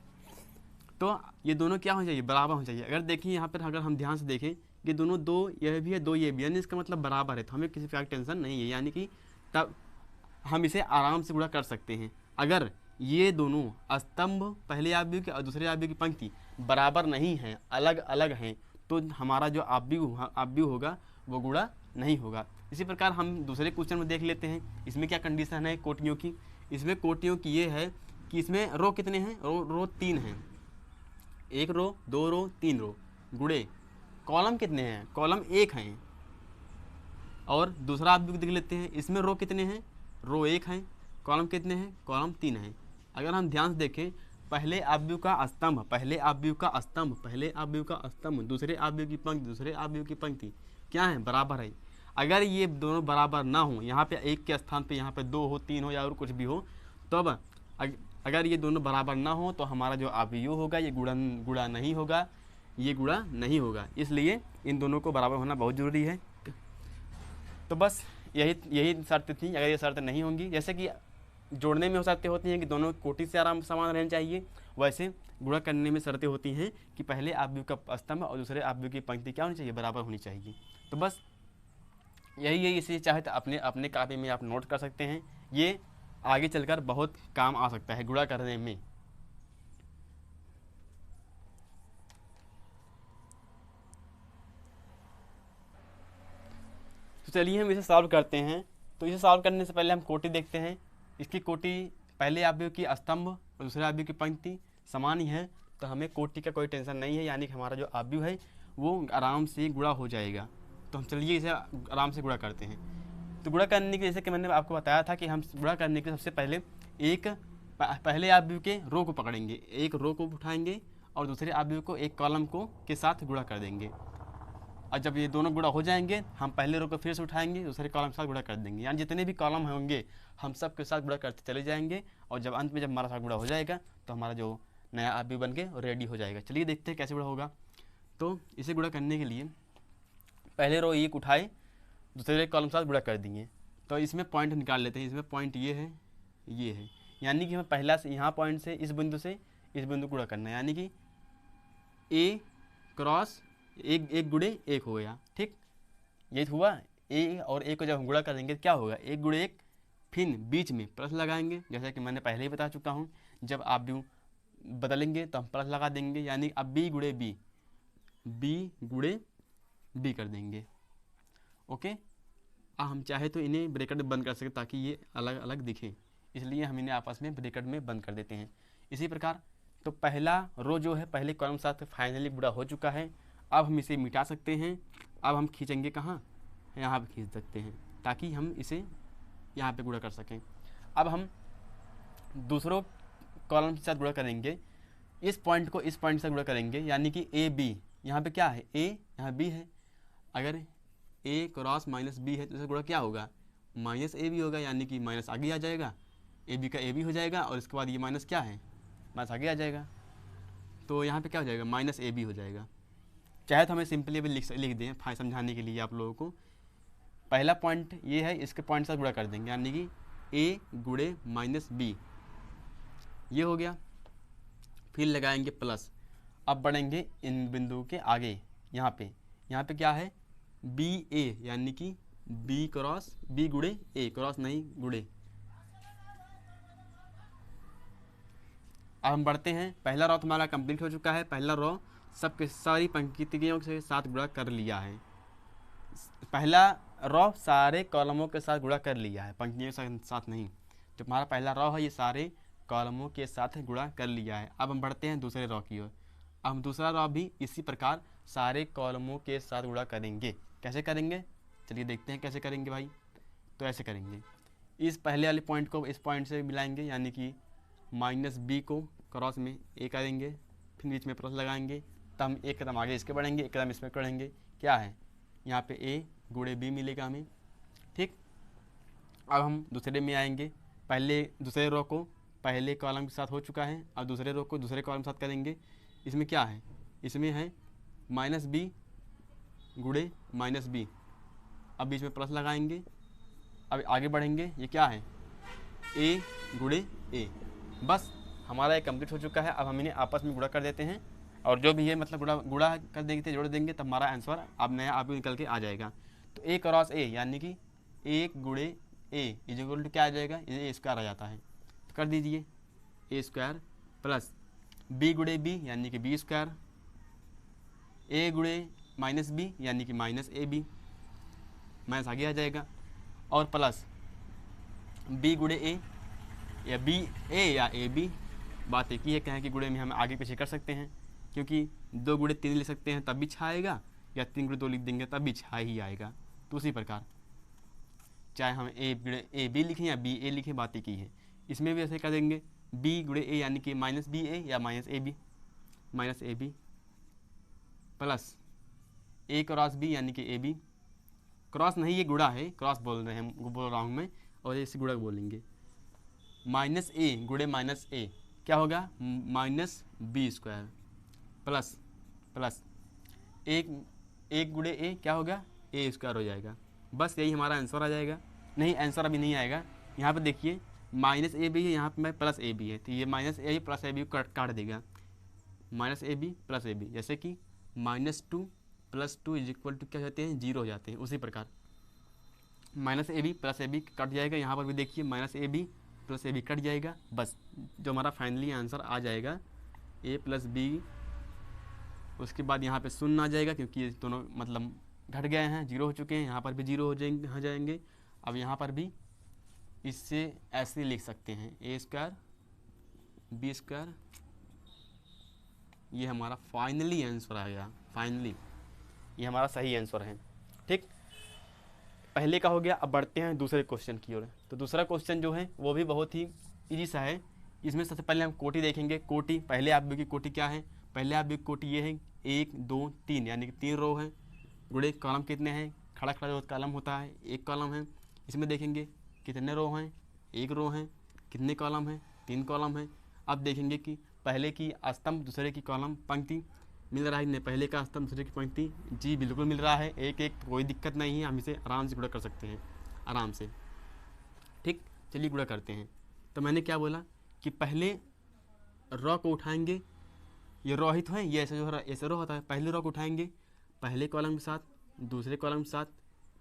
तो ये दोनों क्या होना चाहिए, बराबर होना चाहिए। अगर देखिए यहाँ पर, अगर हम ध्यान से देखें कि दोनों, 2 यह भी है 2 ये भी, यानी इसका मतलब बराबर है, तो हमें किसी प्रकार की टेंशन नहीं है। यानी कि तब हम इसे आराम से गुणा कर सकते हैं। अगर ये दोनों स्तंभ पहले आव्यूह की और दूसरे आव्यूह की पंक्ति बराबर नहीं हैं, अलग अलग हैं, तो हमारा जो आव्यूह होगा वो गुणा नहीं होगा। इसी प्रकार हम दूसरे क्वेश्चन में देख लेते हैं। इसमें क्या कंडीशन है कोटियों की, इसमें कोटियों की ये है कि इसमें रो कितने हैं, रो 3 हैं, 1 रो 2 रो 3 रो, गुणे कॉलम कितने हैं, कॉलम 1 हैं। और दूसरा आव्यूह देख लेते हैं, इसमें रो कितने हैं, रो 1 हैं, कॉलम कितने हैं, कॉलम 3 हैं। अगर हम ध्यान से देखें, पहले आव्यूह का स्तंभ, पहले आव्यूह का स्तंभ, पहले आव्यूह का स्तंभ, दूसरे आव्यूह की पंक्ति, दूसरे आव्यूह की पंक्ति क्या है, बराबर है। अगर ये दोनों बराबर ना हो, यहाँ पे 1 के स्थान पे यहाँ पे 2 हो, 3 हो या और कुछ भी हो, तो अब अगर ये दोनों बराबर ना हो तो हमारा जो आव्यूह होगा ये गुणा नहीं होगा, ये गुणा नहीं होगा। इसलिए इन दोनों को बराबर होना बहुत ज़रूरी है। तो बस यही शर्त थी। अगर ये शर्त नहीं होंगी, जैसे कि जोड़ने में हो शर्तें होती हैं कि दोनों कोटि से आराम समान रहना चाहिए, वैसे गुणा करने में शर्तें होती हैं कि पहले आव्यूह का स्तंभ और दूसरे आव्यूह की पंक्ति क्या होनी चाहिए, बराबर होनी चाहिए। तो बस यही है, इसे चाहे तो अपने कापी में आप नोट कर सकते हैं। ये आगे चलकर बहुत काम आ सकता है गुणा करने में। तो चलिए हम इसे सॉल्व करते हैं। तो इसे सॉल्व करने से पहले हम कोटि देखते हैं। इसकी कोटि पहले आव्यूह की स्तंभ और दूसरे आव्यूह की पंक्ति समान ही है, तो हमें कोटि का कोई टेंशन नहीं है। यानी कि हमारा जो आव्यूह है वो आराम से गुणा हो जाएगा। तो हम चलिए इसे आराम से गुणा करते हैं। तो गुणा करने के, जैसे कि मैंने आपको बताया था कि हम गुणा करने के सबसे पहले पहले आव्यूह के रो को पकड़ेंगे, एक रो को उठाएंगे और दूसरे आव्यूह को एक कॉलम को के साथ गुणा कर देंगे। और जब ये दोनों गुणा हो जाएंगे, हम पहले रो को फिर से उठाएंगे, दूसरे कॉलम के साथ गुणा कर देंगे। यानी जितने भी कॉलम होंगे हम सब के साथ गुणा करते चले जाएंगे, और जब अंत में जब हमारा साथ गुणा हो जाएगा तो हमारा जो नया आव्यूह बन के रेडी हो जाएगा। चलिए देखते हैं कैसे गुणा होगा। तो इसे गुणा करने के लिए पहले रो 1 उठाए, दूसरे कॉलम के साथ गुणा कर दिए। तो इसमें पॉइंट निकाल लेते हैं। इसमें पॉइंट ये है, ये है, यानी कि हमें पहला से यहाँ पॉइंट से इस बिंदु गुणा करना है। यानी कि ए क्रॉस एक गुणे 1 हो गया, ठीक, ये हुआ। ए और ए को जब हम गुणा करेंगे क्या होगा, 1 गुणे 1, फिर बीच में प्लस लगाएंगे, जैसा कि मैंने पहले ही बता चुका हूँ। जब आव्यूह बदलेंगे तो हम प्लस लगा देंगे, यानी अब बी गुणे बी कर देंगे। ओके, हम चाहे तो इन्हें ब्रैकेट बंद कर सकते ताकि ये अलग अलग दिखे, इसलिए हम इन्हें आपस में ब्रैकेट में बंद कर देते हैं। इसी प्रकार तो पहला रो जो है पहले कॉलम के साथ फाइनली गुणा हो चुका है। अब हम इसे मिटा सकते हैं। अब हम खींचेंगे कहाँ, यहाँ पे खींच सकते हैं ताकि हम इसे यहाँ पे गुणा कर सकें। अब हम दूसरों कॉलम के साथ गुणा करेंगे, इस पॉइंट को इस पॉइंट से गुणा करेंगे, यानी कि ए बी, यहाँ पे क्या है ए, यहाँ बी है। अगर ए क्रॉस माइनस बी है तो इसका गुणा क्या होगा, माइनस ए बी होगा, यानी कि माइनस आगे आ जाएगा, ए बी का ए बी हो जाएगा और इसके बाद ये माइनस क्या है, माइनस आगे आ जाएगा, तो यहाँ पे क्या हो जाएगा, माइनस ए बी हो जाएगा। चाहे तो हमें सिंपली भी लिख दें समझाने के लिए आप लोगों को। पहला पॉइंट ये है, इसके पॉइंट से गुणा कर देंगे, यानी कि ए गुणे माइनस बी, ये हो गया। फिर लगाएंगे प्लस। अब बढ़ेंगे इन बिंदुओं के आगे, यहाँ पे क्या है, बी ए, यानी कि बी क्रॉस बी गुणे ए, क्रॉस नहीं गुणे। अब हम बढ़ते हैं, पहला रॉ हमारा कंप्लीट हो चुका है। पहला रॉ सबके सारी पंक्तियों के साथ गुणा कर लिया है। पहला रॉ सारे कॉलमों के साथ गुणा कर लिया है, पंक्तियों के साथ नहीं। जो हमारा पहला रॉ है ये सारे कॉलमों के साथ गुणा कर लिया है। अब हम बढ़ते हैं दूसरे रॉ की ओर। अब हम दूसरा रॉ भी इसी प्रकार सारे कॉलमों के साथ गुणा करेंगे। कैसे करेंगे, चलिए देखते हैं कैसे करेंगे भाई। तो ऐसे करेंगे, इस पहले वाले पॉइंट को इस पॉइंट से मिलाएंगे, यानी कि माइनस बी को क्रॉस में ए करेंगे, फिर बीच में प्लस लगाएंगे, तब हम एक कदम आगे इसके बढ़ेंगे, एक कदम इसमें बढ़ेंगे। क्या है, यहाँ पे ए गुणे बी मिलेगा हमें, ठीक। अब हम दूसरे में आएंगे, पहले दूसरे रो को पहले कॉलम के साथ हो चुका है, अब दूसरे रो को दूसरे कॉलम के साथ करेंगे। इसमें क्या है, इसमें है माइनस बी गुणे माइनस बी, अब बीच में प्लस लगाएंगे, अब आगे बढ़ेंगे। ये क्या है, ए गुणे ए। बस हमारा ये कंप्लीट हो चुका है। अब हम इन्हें आपस में गुणा कर देते हैं, और जो भी है मतलब गुणा कर देंगे, जोड़ देंगे, तब हमारा आंसर अब नया आप निकल के आ जाएगा। तो ए क्रॉस ए, यानी कि ए गुणे ए इज इक्वल टू क्या आ जाएगा, ये ए स्क्वायर आ जाता है। तो कर दीजिए ए स्क्वायर प्लस बी गुणे बी, यानी कि बी स्क्वायर, ए गुणे माइनस बी, यानी कि माइनस ए बी, माइनस आगे आ जाएगा, और प्लस बी गुणे ए, या बी ए या ए बी, बात एक ही है, कहें कि गुणे में हम आगे पीछे कर सकते हैं, क्योंकि 2 गुणे 3 लिख सकते हैं तब भी छा आएगा, या 3 गुणे 2 लिख देंगे तब भी छा ही आएगा। तो उसी प्रकार चाहे हम ए गुणे ए बी लिखें या बी ए लिखें, बात एक ही है। इसमें भी ऐसे कर देंगे, बी गुणे ए, यानी कि माइनस बी ए या minus A B plus A cross B, यानी कि ए बी, क्रॉस नहीं ये गुणा है, क्रॉस बोल रहा हूँ मैं, और इसे गुणा बोलेंगे। माइनस ए गुणे माइनस ए क्या होगा, माइनस बी स्क्वायर प्लस एक गुणे ए क्या होगा, ए स्क्वायर हो जाएगा। बस यही हमारा आंसर आ जाएगा। नहीं, आंसर अभी नहीं आएगा। यहाँ पे देखिए माइनस ए भी है, यहाँ पे प्लस ए भी है, तो ये minus A plus A B काट देगा, minus A B plus A B, जैसे कि -2 + 2 इज इक्वल टू क्या जाते हैं, 0 हो जाते हैं। उसी प्रकार minus A B plus A B कट जाएगा, यहाँ पर भी देखिए minus A B plus A B कट जाएगा। बस जो हमारा फाइनली आंसर आ जाएगा ए प्लस बी। उसके बाद यहाँ पे शून्य आ जाएगा, क्योंकि ये दोनों मतलब घट गए हैं, 0 हो चुके हैं, यहाँ पर भी 0 हो जाएंगे। अब यहाँ पर भी इससे ऐसे लिख सकते हैं, ए स्क्वायर बी स्क्वायर, ये हमारा फाइनली आंसर आएगा। फाइनली ये हमारा सही आंसर है, ठीक। पहले का हो गया। अब बढ़ते हैं दूसरे क्वेश्चन की ओर। तो दूसरा क्वेश्चन जो है वो भी बहुत ही इजी सा है। इसमें सबसे पहले हम कोटि देखेंगे। कोटि, पहले आप की कोटि क्या है, पहले आप की कोटि ये है 1 2 3, यानी कि 3 रो है, गुणे कॉलम कितने हैं, खड़ा खड़ा जो कॉलम होता है 1 कॉलम है। इसमें देखेंगे कितने रो हैं, 1 रो है, कितने कॉलम हैं, 3 कॉलम है। अब देखेंगे कि पहले की स्तंभ दूसरे की कॉलम पंक्ति मिल रहा है नहीं, पहले का स्तंभ दूसरे की पंक्ति, जी बिल्कुल मिल रहा है, एक एक, कोई दिक्कत नहीं है, हम इसे आराम से गुणा कर सकते हैं, आराम से, ठीक। चलिए गुणा करते हैं। तो मैंने क्या बोला कि पहले रो को उठाएंगे, ये रो ही तो है, ये ऐसे रो होता है। पहले रो को उठाएंगे, पहले कॉलम के साथ, दूसरे कॉलम के साथ,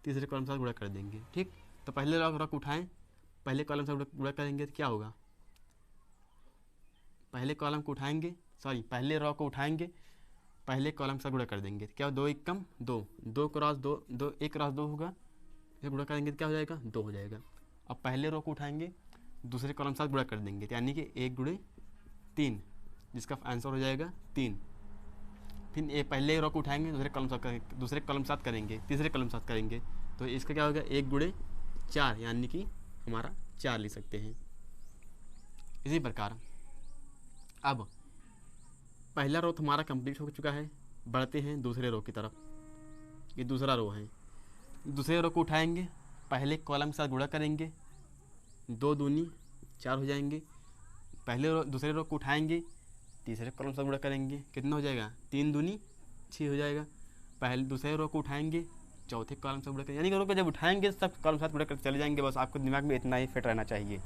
तीसरे कॉलम के साथ गुणा कर देंगे, ठीक। तो पहले रो को उठाएं, पहले कॉलम से गुणा करेंगे तो क्या होगा, पहले कॉलम को उठाएंगे, सॉरी पहले रो को उठाएंगे, पहले कॉलम से गुणा कर देंगे, क्या 2 1 2, 2 क्रॉस 2 2, 1 क्रॉस 2 होगा, इसे गुणा करेंगे तो क्या हो जाएगा, 2 हो जाएगा। अब पहले रो को उठाएंगे, दूसरे कॉलम के साथ गुणा कर देंगे, यानी कि 1 गुणे 3, जिसका आंसर हो जाएगा 3। फिर ये पहले रो को उठाएंगे, दूसरे कॉलम के साथ करेंगे, तीसरे कॉलम के साथ करेंगे, तो इसका क्या होगा 1 गुणे 4, यानी कि हमारा 4 लिख सकते हैं। इसी प्रकार अब पहला रो हमारा कंप्लीट हो चुका है। बढ़ते हैं दूसरे रो की तरफ। ये दूसरा रो है। दूसरे रो को उठाएंगे, पहले कॉलम के साथ गुणा करेंगे, 2 दूनी 4 हो जाएंगे। पहले रो दूसरे रो को उठाएंगे, तीसरे कॉलम से गुणा करेंगे, कितना हो जाएगा, 3 दूनी 6 हो जाएगा। पहले दूसरे रो को उठाएंगे, चौथे कॉलम से गुणा करेंगे, यानी कि रो को जब उठाएंगे सब कॉलम साथ गुणा करके चले जाएंगे। बस आपको दिमाग में इतना ही फिट रहना चाहिए।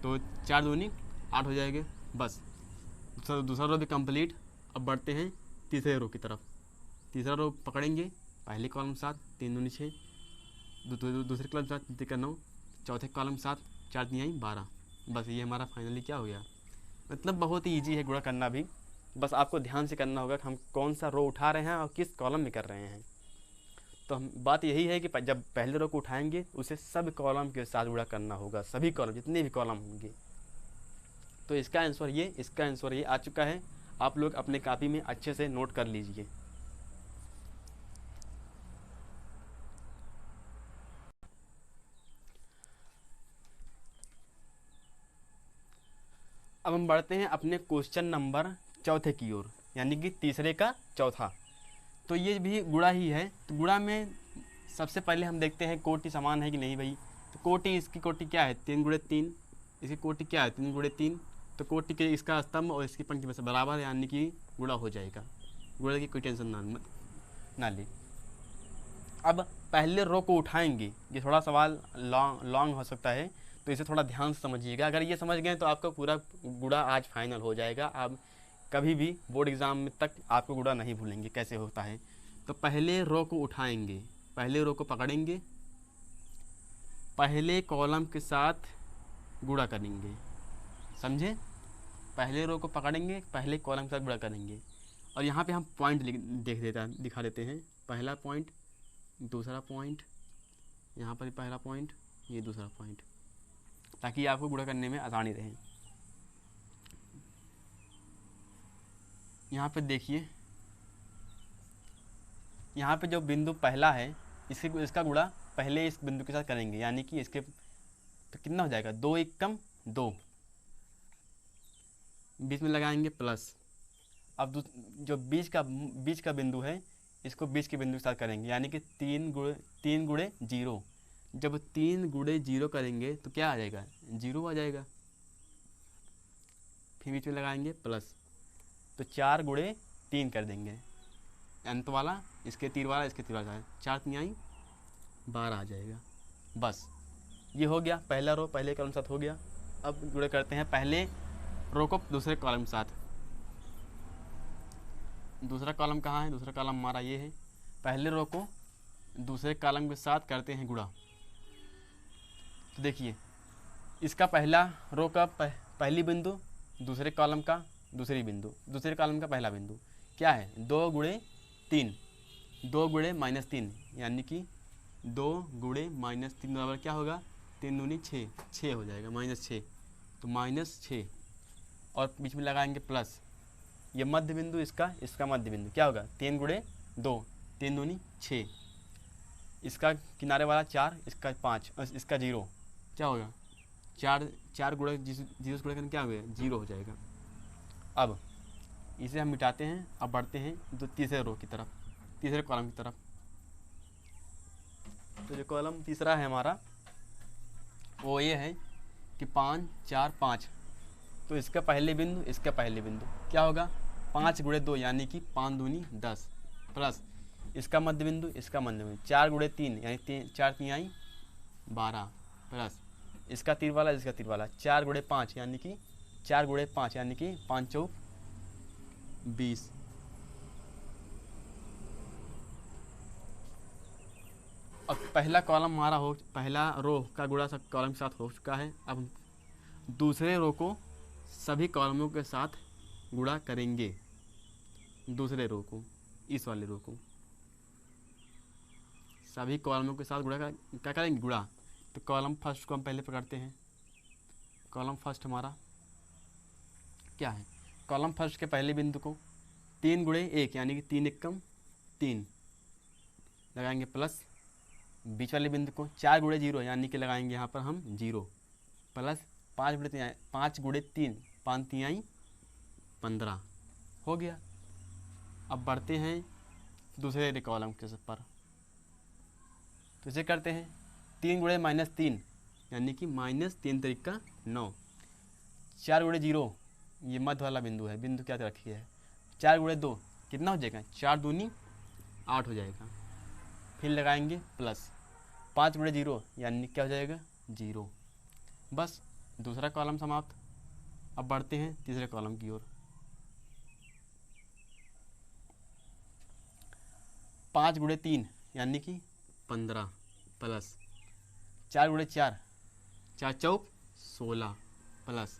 तो 4 दूनी 8 हो जाएंगे बस। दूसरा रो भी कंप्लीट। अब बढ़ते हैं तीसरे रो की तरफ। तीसरा रो पकड़ेंगे, पहले कॉलम 7, 3 दूनी 6, दूसरे कॉलम 7, 3 का 9, चौथे कॉलम 7, 4 तिहाई 12। बस ये हमारा फाइनली क्या हो गया। मतलब बहुत ही ईजी है गुणा करना भी, बस आपको ध्यान से करना होगा कि हम कौन सा रो उठा रहे हैं और किस कॉलम में कर रहे हैं। तो हम बात यही है कि जब पहले रो को उठाएंगे उसे सब कॉलम के साथ गुणा करना होगा, सभी कॉलम जितने भी कॉलम होंगे। तो इसका आंसर ये आ चुका है। आप लोग अपने कॉपी में अच्छे से नोट कर लीजिए। अब हम बढ़ते हैं अपने क्वेश्चन नंबर चौथे की ओर, यानी कि तीसरे का चौथा। तो ये भी गुणा ही है। तो गुणा में सबसे पहले हम देखते हैं कोटि समान है कि नहीं भाई। तो कोटि, इसकी कोटि क्या है, 3 गुणे 3। इसकी कोटि क्या है, 3 गुणे 3। तो कोटि के इसका स्तंभ और इसकी पंक्ति में से बराबर है, यानी कि गुणा हो जाएगा। गुणा की कोई टेंशन ना ले। अब पहले रो को उठाएंगे, ये थोड़ा सवाल लॉन्ग हो सकता है, तो इसे थोड़ा ध्यान से समझिएगा। अगर ये समझ गए तो आपका पूरा गुणा आज फाइनल हो जाएगा। आप कभी भी बोर्ड एग्ज़ाम में तक आपको गुणा नहीं भूलेंगे कैसे होता है। तो पहले रो को उठाएंगे, पहले रो को पकड़ेंगे, पहले कॉलम के साथ गुणा करेंगे, समझे। पहले रो को पकड़ेंगे, पहले कॉलम के साथ गुणा करेंगे। और यहाँ पे हम पॉइंट दिखा देते हैं। पहला पॉइंट, दूसरा पॉइंट, यहाँ पर पहला पॉइंट, ये दूसरा पॉइंट, ताकि आपको गुणा करने में आसानी रहे। यहाँ पे देखिए, यहाँ पे जो बिंदु पहला है इसका गुणा पहले इस बिंदु के साथ करेंगे, यानी कि इसके तो कितना हो जाएगा, 2 1 कम 2, बीच में लगाएंगे प्लस। अब जो बीच का बिंदु है इसको बीच के बिंदु के साथ करेंगे, यानी कि 3 गुणे 0। जब 3 गुणे 0 करेंगे तो क्या आ जाएगा, 0 आ जाएगा। फिर बीच में लगाएंगे प्लस, तो 4 गुणे 3 कर देंगे, अंत वाला इसके तीर वाला इसके तीर वाला, 4 तिहाई 12 आ जाएगा। बस ये हो गया पहला रो, पहले कॉलम साथ हो गया। अब गुणा करते हैं पहले रो को दूसरे कॉलम के साथ। दूसरा कॉलम कहाँ है, दूसरा कॉलम हमारा ये है। पहले रो को दूसरे कॉलम के साथ करते हैं गुणा। तो देखिए, इसका पहला रो का पहली बिंदु, दूसरे कॉलम का दूसरी बिंदु, दूसरे कॉलम का पहला बिंदु क्या है, 2 गुणे 3, 2 गुणे -3, यानी कि 2 गुणे -3 बराबर क्या होगा, 3 दूनी 6, 6 हो जाएगा, -6। तो -6 और बीच में लगाएंगे प्लस। ये मध्य बिंदु इसका मध्य बिंदु क्या होगा, 3 गुणे 2, 3 दूनी 6, इसका किनारे वाला 4, इसका 5 और इसका 0, क्या होगा, 4 गुणे 0 गुणे करके क्या हो गया, 0 हो जाएगा। अब इसे हम मिटाते हैं। अब बढ़ते हैं तो तीसरे रो की तरफ, तीसरे कॉलम की तरफ। तो जो कॉलम तीसरा है हमारा वो ये है कि 5 4 5। तो इसका पहले बिंदु इसका पहले बिंदु क्या होगा, 5 गुणे 2, यानी कि 5 दूनी 10, प्लस इसका मध्य बिंदु इसका मध्य बिंदु 4 गुणे 3, यानी 4 तिहाई 12, प्लस इसका तीर वाला इसका तीर वाला 4 गुणे 5, यानी कि 4 गुणे 5, यानी कि 5 चौक 20। अब पहला कॉलम हमारा पहला रो का गुणा सब कॉलम के साथ हो चुका है। अब दूसरे रो को सभी कॉलमों के साथ गुणा करेंगे। दूसरे रो को, इस वाले रो को सभी कॉलमों के साथ क्या करेंगे, गुणा। तो कॉलम फर्स्ट को हम पहले पकड़ते हैं। कॉलम फर्स्ट हमारा क्या है, कॉलम फर्स्ट के पहले बिंदु को 3 गुणे 1, यानी कि 3 1 3 लगाएंगे प्लस। बीच वाले बिंदु को 4 गुणे 0, यानी कि लगाएंगे यहाँ पर हम 0, प्लस 5 गुणे 3 5 तिहाई 15 हो गया। अब बढ़ते हैं दूसरे कॉलम के पर। तो इसे करते हैं 3 गुणे -3, यानी कि -3×9। 4 गुणे 0, ये मध्य वाला बिंदु है, बिंदु क्या रखी है। 4 गुणे 2 कितना हो जाएगा, 4 दूनी 8 हो जाएगा। फिर लगाएंगे प्लस 5 गुणे 0 यानी क्या हो जाएगा 0। बस दूसरा कॉलम समाप्त। अब बढ़ते हैं तीसरे कॉलम की ओर। 5 गुणे 3 यानी कि 15 प्लस 4 गुणे 4, 4 चौक 16 प्लस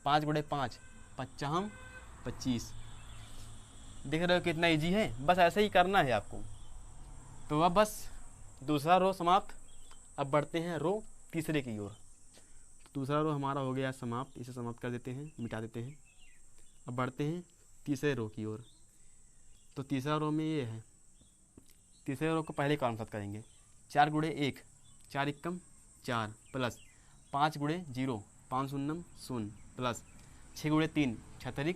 5 गुणे 5, 5 25। देख रहे हो कितना इजी है, बस ऐसे ही करना है आपको। तो अब बस दूसरा रो समाप्त। अब बढ़ते हैं रो तीसरे की ओर। दूसरा रो हमारा हो गया समाप्त, इसे समाप्त कर देते हैं, मिटा देते हैं। अब बढ़ते हैं तीसरे रो की ओर। तो तीसरा रो में ये है, तीसरे रो को पहले कॉलम साथ करेंगे। 4 गुणे 1, 4 एकम 4 प्लस 5 गुणे 0, 5 शून्यम 0 प्लस 6 गुणे 3, 6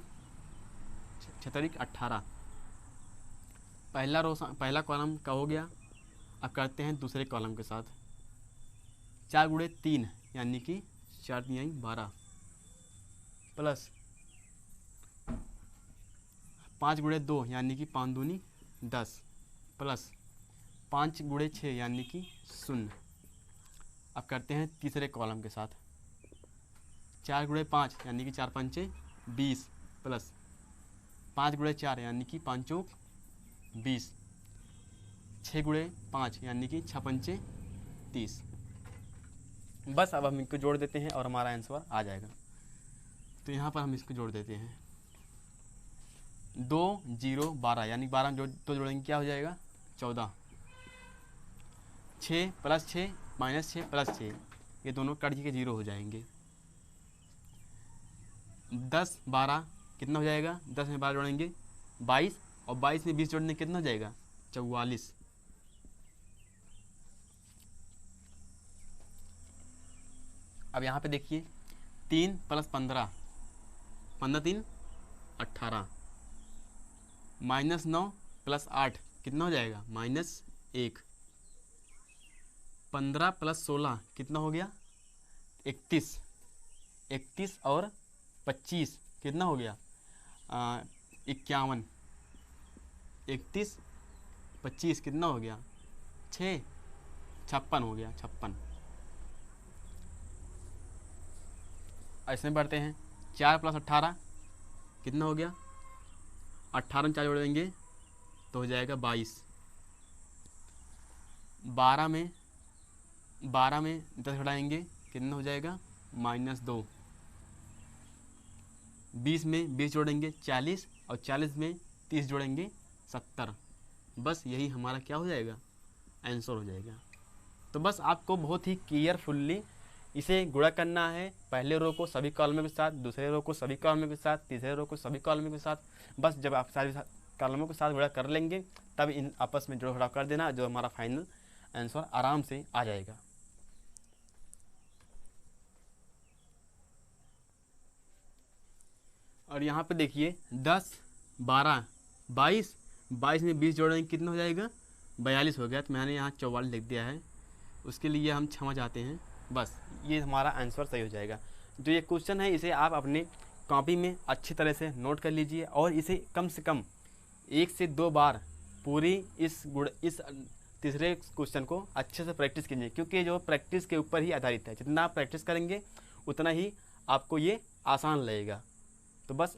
छतरिक 18। पहला कॉलम का हो गया। अब करते हैं दूसरे कॉलम के साथ। 4 गुणे 3 यानी कि 4 3 12 प्लस 5 गुणे 2 यानी कि 5 दूनी 10 प्लस 5 गुणे 6 यानी कि 0। अब करते हैं तीसरे कॉलम के साथ। 4 गुणे 5 यानी कि 4 पंचे 20 प्लस 5 गुणे 4 यानी कि 5 चौक 20, 6 गुणे 5 यानी कि 6 पंचे 30। बस अब हम इनको जोड़ देते हैं और हमारा आंसर आ जाएगा। तो यहाँ पर हम इसको जोड़ देते हैं। 2 0 12 यानी 12 में तो जोड़ेंगे क्या हो जाएगा 14। 6 प्लस 6 माइनस 6 प्लस 6, ये दोनों कट के 0 हो जाएंगे। 10 12 कितना हो जाएगा, 10 में 12 जोड़ेंगे 22, और 22 में 20 जोड़ने कितना हो जाएगा 44। अब यहाँ पे देखिए 3 प्लस 15, 15 3 18, -9 प्लस 8 कितना हो जाएगा -1। 15 प्लस 16 कितना हो गया 31, 31 और 25 कितना हो गया 51, 31 25 कितना हो गया 6, 56 हो गया 56। ऐसे में बढ़ते हैं। 4 प्लस 18 कितना हो गया, 18 में 4 जोड़ देंगे तो हो जाएगा 22। 12 में 10 घटाएंगे कितना हो जाएगा -2। 20 में 20 जोड़ेंगे 40, और 40 में 30 जोड़ेंगे 70। बस यही हमारा क्या हो जाएगा आंसर हो जाएगा। तो बस आपको बहुत ही केयरफुल्ली इसे गुणा करना है। पहले रो को सभी कॉलमों के साथ, दूसरे रो को सभी कॉलमों के साथ, तीसरे रो को सभी कॉलमों के साथ। बस जब आप सारे कॉलमों के साथ गुणा कर लेंगे तब इन आपस में जोड़ घटाव कर देना, जो हमारा फाइनल आंसर आराम से आ जाएगा। और यहाँ पे देखिए 10 12 22, 22 में 20 जोड़ेंगे कितना हो जाएगा 42 हो गया। तो मैंने यहाँ 44 लिख दिया है, उसके लिए हम क्षमा चाहते हैं। बस ये हमारा आंसर सही हो जाएगा। जो ये क्वेश्चन है इसे आप अपने कॉपी में अच्छी तरह से नोट कर लीजिए, और इसे कम से कम 1 से 2 बार पूरी इस तीसरे क्वेश्चन को अच्छे से प्रैक्टिस कीजिए, क्योंकि जो प्रैक्टिस के ऊपर ही आधारित है। जितना आप प्रैक्टिस करेंगे उतना ही आपको ये आसान लगेगा। तो बस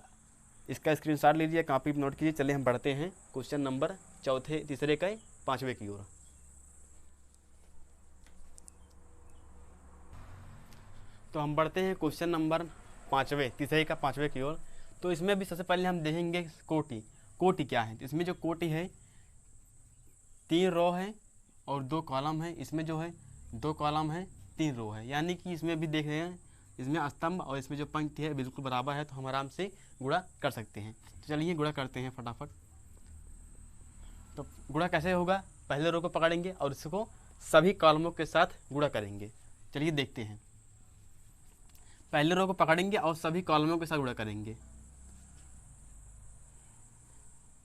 इसका स्क्रीनशॉट लीजिए, कॉपी पर नोट कीजिए। चलिए हम बढ़ते हैं क्वेश्चन नंबर तीसरे का 5वें की ओर। तो हम बढ़ते हैं क्वेश्चन नंबर 5वें, तीसरे का 5वें की ओर। तो इसमें भी सबसे पहले हम देखेंगे कोटि। कोटि क्या है, तो इसमें जो कोटि है 3 रो है और 2 कॉलम है। इसमें जो है 2 कॉलम है 3 रो है, यानी कि इसमें भी देख रहे हैं इसमें स्तंभ और इसमें जो पंक्ति है बिल्कुल बराबर है, तो हम आराम से गुणा कर सकते हैं। तो चलिए गुणा करते हैं फटाफट। तो गुणा कैसे होगा, पहले रो को पकड़ेंगे और इसको सभी कॉलमों के साथ गुणा करेंगे। चलिए देखते हैं। पहले रो को पकड़ेंगे और सभी कॉलमों के साथ गुणा करेंगे,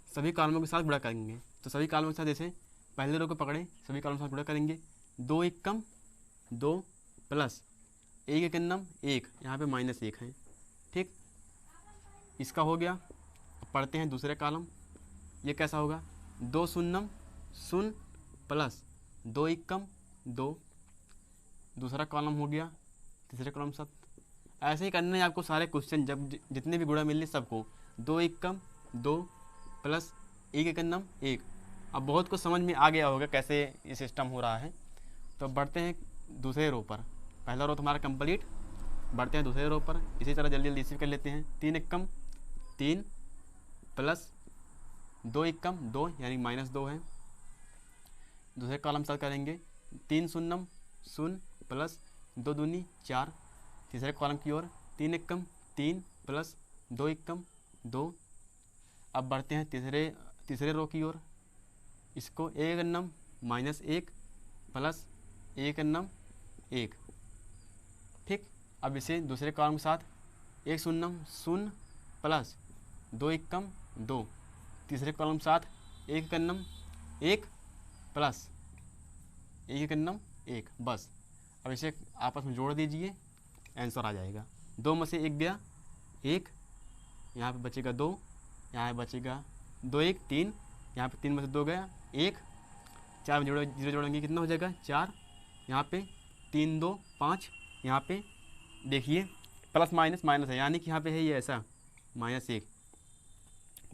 सभी कॉलमों के साथ गुणा करेंगे। तो सभी कॉलमों के साथ जैसे पहले रो को पकड़े, सभी कॉलमों के साथ गुणा करेंगे। 2 एकम 2 प्लस एक एकन्नम एक, यहाँ पे -1 है। ठीक, इसका हो गया। पढ़ते हैं दूसरे कॉलम, ये कैसा होगा, 2 शून्यम शून्य प्लस 2 एकम 2, दूसरा कॉलम हो गया, तीसरे कॉलम साथ। ऐसे ही करना है आपको सारे क्वेश्चन, जब जितने भी गुणा मिले सबको, 2 एकम 2 प्लस एक एकन्नम 1। अब बहुत कुछ समझ में आ गया होगा कैसे ये सिस्टम हो रहा है। तो बढ़ते हैं दूसरे रो पर, पहला रो तुम्हारा कंप्लीट, बढ़ते हैं दूसरे रो पर। इसी तरह जल्दी जल्दी रिसीव कर लेते हैं। 3 एकम 3 प्लस 2 एकम 2 यानी -2 है। दूसरे कॉलम साथ करेंगे, 3 शून्यम शून्य प्लस 2 दूनी 4। तीसरे कॉलम की ओर 3 एकम 3 प्लस 2 एकम 2। अब बढ़ते हैं तीसरे रो की ओर, इसको एक अन्नम -1 प्लस एक अन्नम 1। ठीक, अब इसे दूसरे कॉलम के साथ 1 शून्यम शून्य प्लस 2 एकम 2। तीसरे कॉलम के साथ 1 अन्नम 1 प्लस 1 अन्नम 1। बस अब इसे आपस में जोड़ दीजिए, आंसर आ जाएगा। 2 में से 1 गया 1, यहाँ पे बचेगा 2, यहाँ बचेगा 2 1 3, यहाँ पे 3 में से 2 गया 1, 4 में जीरो जोड़ेंगे कितना हो जाएगा 4, यहाँ पे 3 2 5, यहाँ पे देखिए प्लस माइनस माइनस है, यानी कि यहाँ पे है ये ऐसा -1,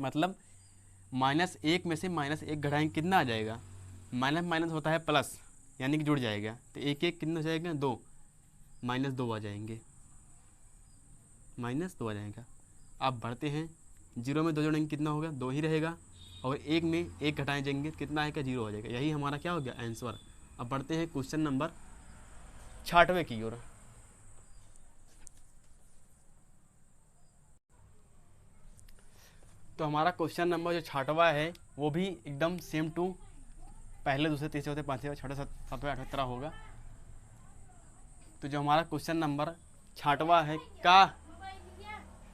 मतलब -1 में से -1 घटाएंगे कितना आ जाएगा, माइनस माइनस होता है प्लस, यानी कि जुड़ जाएगा। तो 1 1 कितना हो जाएगा 2, -2 आ जाएंगे, -2 आ जाएगा। अब बढ़ते हैं, 0 में 2 जोड़ेंगे कितना होगा 2 ही रहेगा, और 1 में 1 घटाएं जाएंगे कितना आएगा 0 हो जाएगा। यही हमारा क्या हो गया आंसर। अब बढ़ते हैं क्वेश्चन नंबर 66वें की ओर। तो हमारा क्वेश्चन नंबर जो 66वां है वो भी एकदम सेम टू पहले दूसरे तीसरे चौथे पाँचवें छठे सातवें आठवें तरह होगा। तो जो हमारा क्वेश्चन नंबर 66वां है का,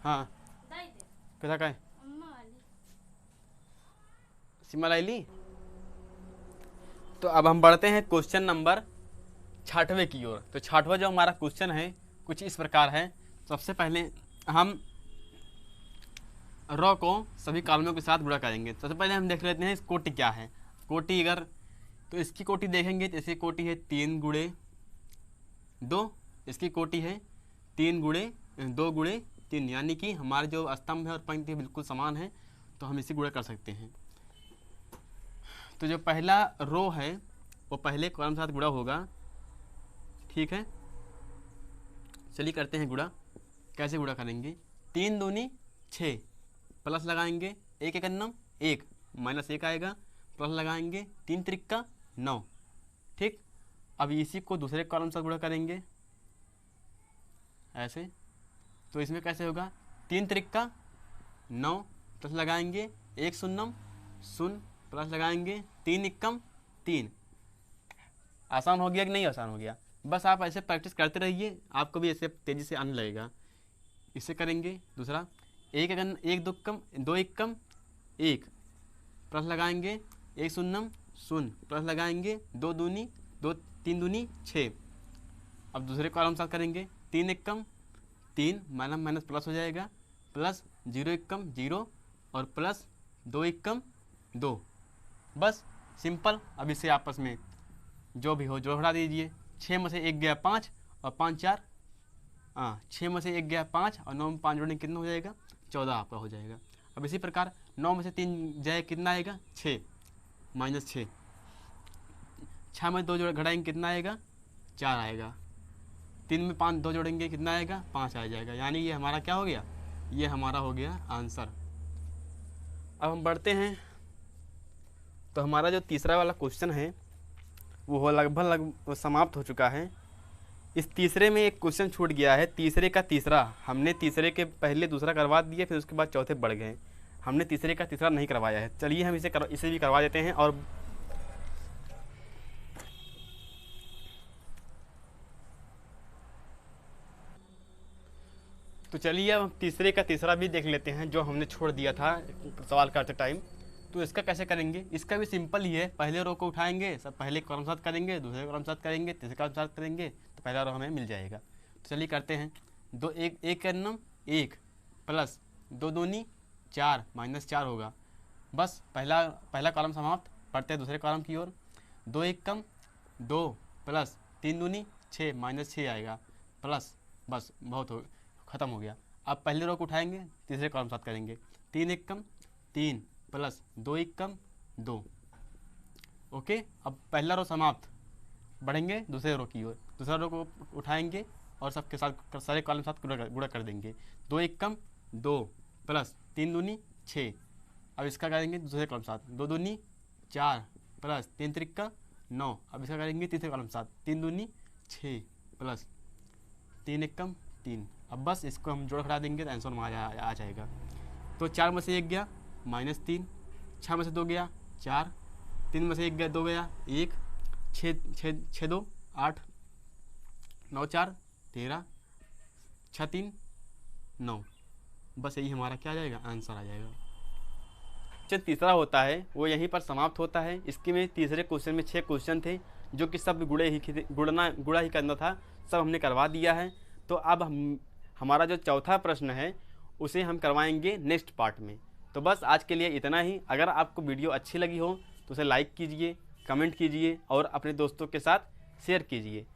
हाँ कैसा का है सिमा लाइली। तो अब हम बढ़ते हैं क्वेश्चन नंबर 66वें की ओर। तो 66वां जो हमारा क्वेश्चन है कुछ इस प्रकार है। सबसे पहले हम रॉ को सभी कॉलमों के साथ गुणा करेंगे। सबसे पहले हम देख लेते हैं इस कोटि क्या है। कोटि अगर तो इसकी कोटि देखेंगे तो इसकी कोटि है 3 गुणे 2, इसकी कोटि है 3 गुणे 2 गुणे 3, यानी कि हमारे जो स्तंभ है और पंक्ति बिल्कुल समान है, तो हम इसे गुणा कर सकते हैं। तो जो पहला रो है वो पहले कॉलम के साथ गुणा होगा, ठीक है। चलिए करते हैं गुणा। कैसे गुणा करेंगे, 3 दूनी 6 प्लस लगाएंगे 1 एकन्नम 1 -1 आएगा, प्लस लगाएंगे 3 त्रिक्का 9। ठीक, अब इसी को दूसरे कॉलम से गुणा करेंगे ऐसे। तो इसमें कैसे होगा 3 त्रिक्का 9 प्लस लगाएंगे 1 शून्यम शून्य प्लस लगाएंगे 3 एकम 3। आसान हो गया कि नहीं आसान हो गया। बस आप ऐसे प्रैक्टिस करते रहिए, आपको भी ऐसे तेज़ी से आने लगेगा। इसे करेंगे दूसरा 2 एकम 1 प्लस लगाएंगे 1 शून्यम शून्य प्लस लगाएंगे 2 दूनी 2 3 दूनी 6। अब दूसरे कॉलम साथ करेंगे 3 एकम 3 माइनस माइनस प्लस हो जाएगा, प्लस 0 एकम 0 और प्लस 2 एकम 2। बस सिंपल। अब इसे आपस में जो भी हो जोड़ दीजिए। 6 में से 1 गया 5 और 5 4, 6 में से 1 गया 5 और 9 में 5 जोड़ने कितना हो जाएगा 14 आपका हो जाएगा। अब इसी प्रकार 9 में से 3 जाए कितना आएगा 6 -6। 6 में 2 जोड़ घटाएंगे कितना आएगा 4 आएगा। 3 में 5 2 जोड़ेंगे कितना आएगा 5 आ जाएगा। यानी ये हमारा क्या हो गया, ये हमारा हो गया आंसर। अब हम बढ़ते हैं। तो हमारा जो तीसरा वाला क्वेश्चन है वो लगभग समाप्त हो चुका है। इस तीसरे में एक क्वेश्चन छूट गया है, तीसरे का तीसरा। हमने तीसरे के पहले दूसरा करवा दिया, फिर उसके बाद चौथे बढ़ गए। हमने तीसरे का तीसरा नहीं करवाया है। चलिए हम इसे भी करवा देते हैं। और तो चलिए अब तीसरे का तीसरा भी देख लेते हैं जो हमने छोड़ दिया था सवाल करते टाइम। तो इसका कैसे करेंगे, इसका भी सिंपल ही है, पहले रो को उठाएंगे, सब पहले कॉलम साथ करेंगे, दूसरे कॉलम साथ करेंगे, तीसरे कॉलम साथ करेंगे, तो पहला रो हमें मिल जाएगा। तो चलिए करते हैं। दो एक का नम 1 प्लस 2 दूनी 4 माइनस 4 होगा। बस पहला कॉलम समाप्त। पढ़ते हैं दूसरे कॉलम की ओर। 2 1 कम 2 प्लस 3 दूनी 6 माइनस 6 आएगा प्लस, बस बहुत हो ख़त्म हो गया। अब पहले रो को उठाएंगे, तीसरे कॉलम साथ करेंगे। 3 1 कम 3 प्लस 2 1 कम 2। ओके, अब पहला रो समाप्त। बढ़ेंगे दूसरे रो की ओर, दूसरा रो को उठाएंगे और सबके साथ सारे कॉलम साथ गुणा कर देंगे। 2 1 कम 2 प्लस 3 दूनी 6। अब इसका करेंगे दूसरे कॉलम साथ। 2 दूनी 4 प्लस 3 त्रिक्का 9। अब इसका करेंगे तीसरे कॉलम साथ। 3 दूनी 6 प्लस 3 1 कम 3। अब बस इसको हम जोड़ घटा देंगे तो आंसर में आ जाएगा। तो 4 में से 1 गया -3, 6 में से 2 गया 4, 3 में से 1 गया 2 गया 1, 6 2 8, 9 4 13, 6 3 9। बस यही हमारा क्या आ जाएगा, आंसर आ जाएगा। क्वेश्चन तीसरा होता है वो यहीं पर समाप्त होता है। इसके में तीसरे क्वेश्चन में 6 क्वेश्चन थे जो कि सब गुणा ही करना था, सब हमने करवा दिया है। तो अब हमारा जो चौथा प्रश्न है उसे हम करवाएंगे नेक्स्ट पार्ट में। तो बस आज के लिए इतना ही। अगर आपको वीडियो अच्छी लगी हो तो उसे लाइक कीजिए, कमेंट कीजिए और अपने दोस्तों के साथ शेयर कीजिए।